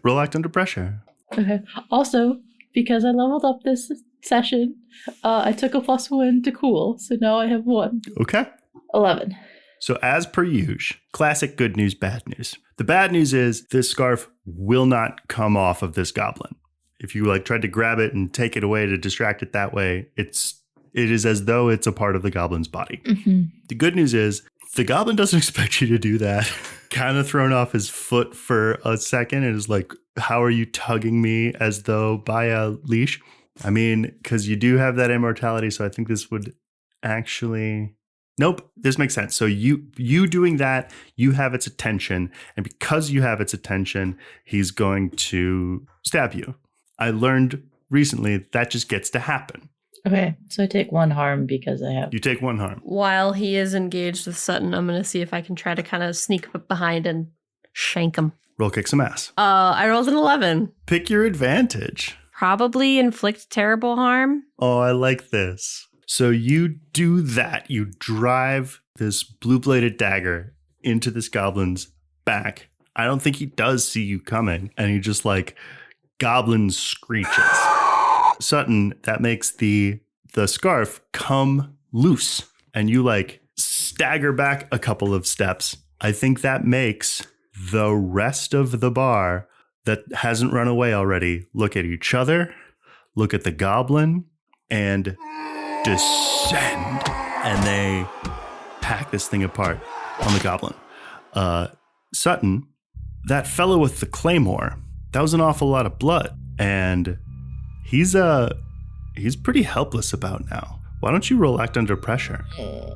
B: Roll act under pressure.
F: Okay. Also, because I leveled up this session, I took a +1 to cool, so now I have 1.
B: Okay.
F: 11.
B: So as per usual, classic good news, bad news. The bad news is this scarf will not come off of this goblin. If you like tried to grab it and take it away to distract it that way, it is as though it's a part of the goblin's body.
F: Mm-hmm.
B: The good news is the goblin doesn't expect you to do that. Kind of thrown off his foot for a second and is like, how are you tugging me as though by a leash? I mean, because you do have that immortality, so I think this would actually... Nope, this makes sense. So you doing that, you have its attention, and because you have its attention, he's going to stab you. I learned recently that just gets to happen.
F: Okay, so I take 1 harm because I have...
B: You take 1 harm.
C: While he is engaged with Sutton, I'm going to see if I can try to kind of sneak behind and shank him.
B: Roll kick some ass.
C: I rolled an 11.
B: Pick your advantage.
C: Probably inflict terrible harm.
B: Oh, I like this. So you do that. You drive this blue-bladed dagger into this goblin's back. I don't think he does see you coming. And he just like goblin screeches. Sutton, that makes the scarf come loose. And you like stagger back a couple of steps. I think that makes the rest of the bar that hasn't run away already look at each other, look at the goblin, and descend, and they hack this thing apart on the goblin. Sutton, that fellow with the claymore, that was an awful lot of blood, and he's pretty helpless about now. Why don't you roll act under pressure?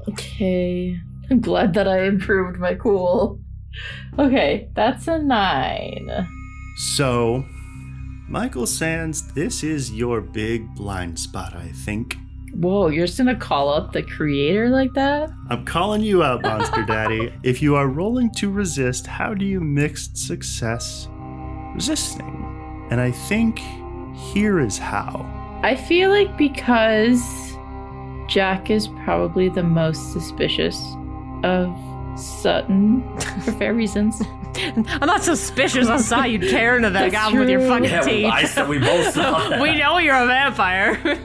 F: Okay. I'm glad that I improved my cool. Okay, that's a 9.
B: So, Michael Sands, this is your big blind spot, I think.
F: Whoa, you're just gonna call out the creator like that?
B: I'm calling you out, Monster Daddy. If you are rolling to resist, how do you mixed success resisting? And I think here is how.
F: I feel like because Jack is probably the most suspicious of Sutton, for fair reasons.
C: I'm not suspicious. I saw you tearing into that goblin with your fucking teeth.
A: I said we both saw that.
C: We know you're a vampire.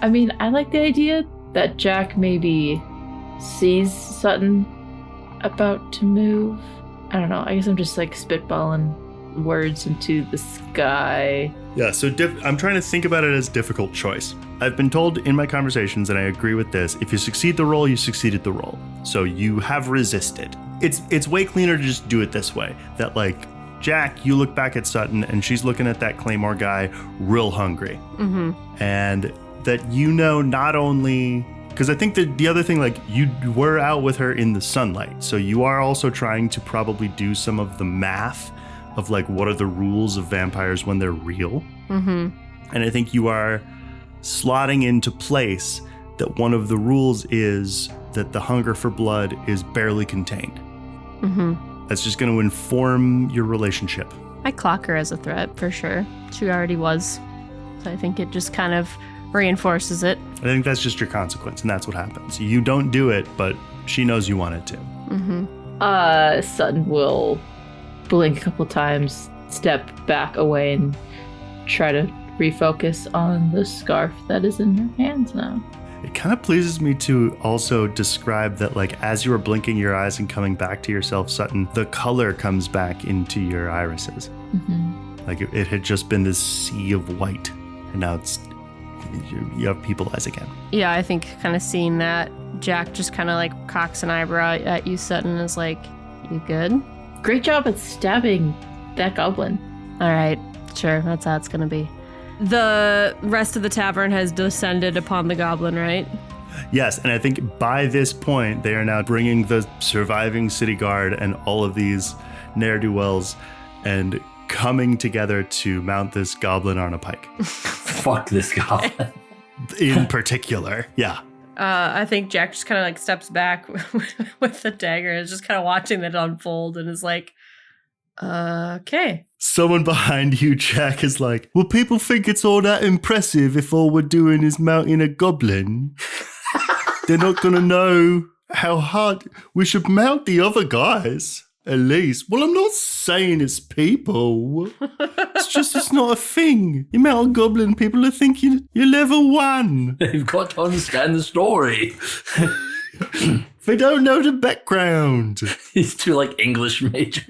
F: I mean, I like the idea that Jack maybe sees Sutton about to move. I don't know. I guess I'm just like spitballing words into the sky.
B: Yeah, so I'm trying to think about it as difficult choice. I've been told in my conversations, and I agree with this, if you succeed the roll, you succeeded the roll. So you have resisted. It's way cleaner to just do it this way. That like, Jack, you look back at Sutton, and she's looking at that Claymore guy real hungry.
C: Mm-hmm.
B: And that you know not only... Because I think that the other thing, like, you were out with her in the sunlight. So you are also trying to probably do some of the math of like what are the rules of vampires when they're real.
C: Mm-hmm.
B: And I think you are slotting into place that one of the rules is that the hunger for blood is barely contained.
C: Mm-hmm.
B: That's just going to inform your relationship.
C: I clock her as a threat for sure. She already was. So I think it just kind of reinforces it.
B: I think that's just your consequence, and that's what happens. You don't do it, but she knows you wanted to.
C: Mm-hmm.
F: Sutton will blink a couple times, step back away, and try to refocus on the scarf that is in her hands now.
B: It kind of pleases me to also describe that, like, as you were blinking your eyes and coming back to yourself, Sutton, the color comes back into your irises.
F: Mm-hmm.
B: Like, it had just been this sea of white, and now you have people eyes again.
C: Yeah, I think kind of seeing that, Jack just kind of like cocks an eyebrow at you, Sutton, and is like, you good?
F: Great job at stabbing that goblin.
C: All right, sure, that's how it's going to be. The rest of the tavern has descended upon the goblin, right?
B: Yes, and I think by this point, they are now bringing the surviving city guard and all of these ne'er-do-wells and coming together to mount this goblin on a pike.
A: Fuck this goblin.
B: In particular, yeah.
C: I think Jack just kind of like steps back with the dagger and is just kind of watching it unfold and is like, okay.
B: Someone behind you, Jack, is like, well, people think it's all that impressive if all we're doing is mounting a goblin. They're not going to know how hard we should mount the other guys, at least. Well, I'm not saying it's people. It's just, it's not a thing. You mount a goblin, people will think you're level 1.
A: You've got to understand the story.
B: They don't know the background.
A: These two, like, English majors.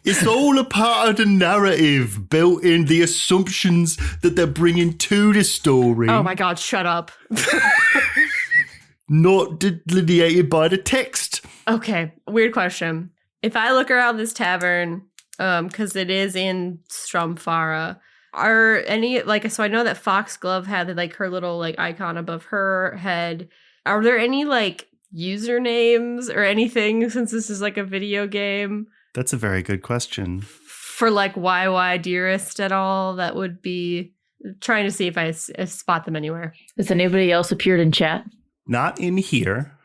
B: It's all a part of the narrative, built in the assumptions that they're bringing to the story.
C: Oh my God, shut up.
B: Not delineated by the text.
C: Okay, weird question. If I look around this tavern, because it is in Stromfara, are any, like, so I know that Foxglove had, like, her little, like, icon above her head. Are there any, like, usernames or anything, since this is, like, a video game?
B: That's a very good question.
C: For, like, YY Dearest at all, that would be trying to see if I spot them anywhere.
F: Has anybody else appeared in chat?
B: Not in here,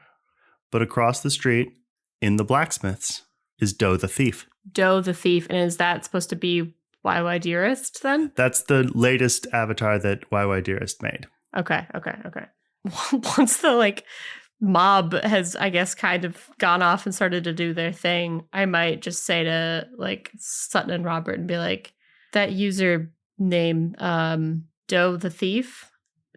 B: but across the street in the blacksmith's is Doe the Thief.
C: Doe the Thief. And is that supposed to be YY Dearest then?
B: That's the latest avatar that YY Dearest made.
C: Okay. Once the, like, mob has, I guess, kind of gone off and started to do their thing, I might just say to, like, Sutton and Robert and be like, that user name, Doe the Thief,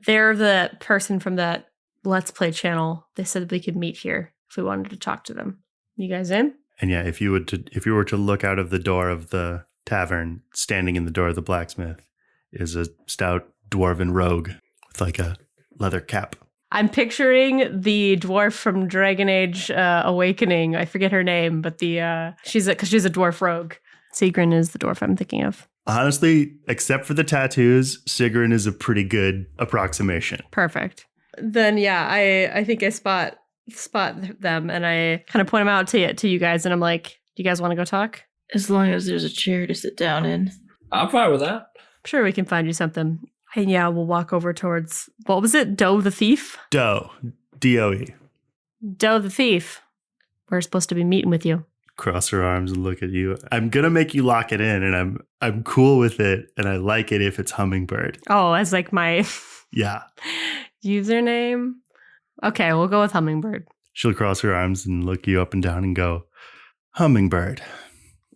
C: they're the person from that Let's Play channel. They said we could meet here if we wanted to talk to them. You guys in?
B: And yeah, if you were to look out of the door of the tavern, standing in the door of the blacksmith is a stout dwarven rogue with, like, a leather cap.
C: I'm picturing the dwarf from Dragon Age Awakening. I forget her name, but she's a dwarf rogue. Sigrun is the dwarf I'm thinking of.
B: Honestly, except for the tattoos, Sigrun is a pretty good approximation.
C: Perfect. Then yeah, I think I spot them and I kind of point them out to you guys, and I'm like, do you guys want to go talk?
F: As long as there's a chair to sit down in.
A: I'm fine with that.
C: I'm sure we can find you something. And yeah, we'll walk over towards, what was it? Doe the Thief?
B: Doe. D-O-E.
C: Doe the Thief. We're supposed to be meeting with you.
B: Cross her arms and look at you. I'm going to make you lock it in, and I'm cool with it, and I like it if it's Hummingbird.
C: Oh, as like my
B: yeah
C: username? Okay, we'll go with Hummingbird.
B: She'll cross her arms and look you up and down and go, Hummingbird.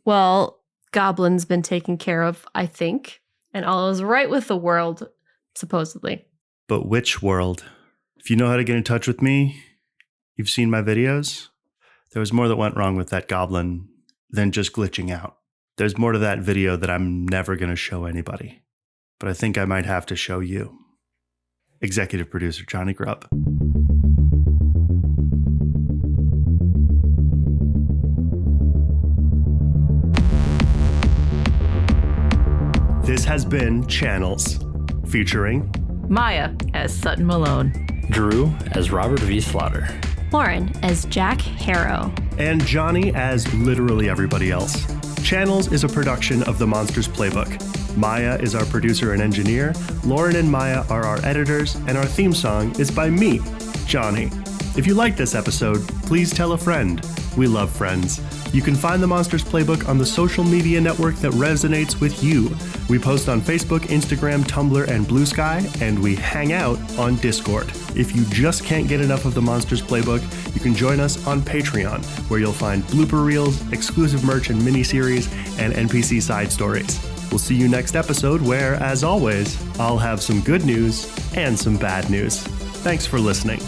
C: Well, Goblin's been taken care of, I think. And all is right with the world, supposedly.
B: But which world? If you know how to get in touch with me, you've seen my videos. There was more that went wrong with that goblin than just glitching out. There's more to that video that I'm never going to show anybody. But I think I might have to show you. Executive producer Jonny Grubb. This has been Channels, featuring
F: Miah as Sutton Malone,
A: Drew as Robert V. Slaughter,
D: Lauren as Jack Harrow,
B: and Jonny as literally everybody else. Channels is a production of the Monsters Playbook. Miah is our producer and engineer, Lauren and Miah are our editors, and our theme song is by me, Jonny. If you like this episode, please tell a friend. We love friends. You can find the Monstrous Playbook on the social media network that resonates with you. We post on Facebook, Instagram, Tumblr, and Blue Sky, and we hang out on Discord. If you just can't get enough of the Monstrous Playbook, you can join us on Patreon, where you'll find blooper reels, exclusive merch and miniseries, and NPC side stories. We'll see you next episode where, as always, I'll have some good news and some bad news. Thanks for listening.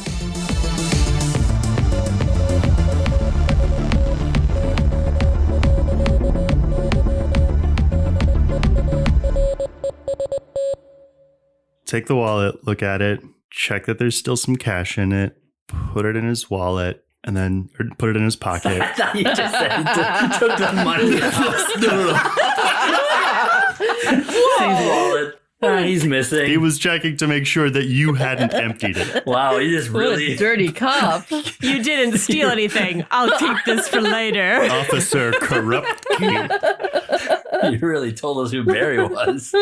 B: Take the wallet, look at it, check that there's still some cash in it, put it in his wallet, and then put it in his pocket.
A: I thought you just said he took the money. His wallet. He's missing.
B: He was checking to make sure that you hadn't emptied it.
A: Wow, he just really...
F: dirty cop.
C: You didn't steal anything. I'll keep this for later.
B: Officer Corrupt King.
A: You really told us who Barry was.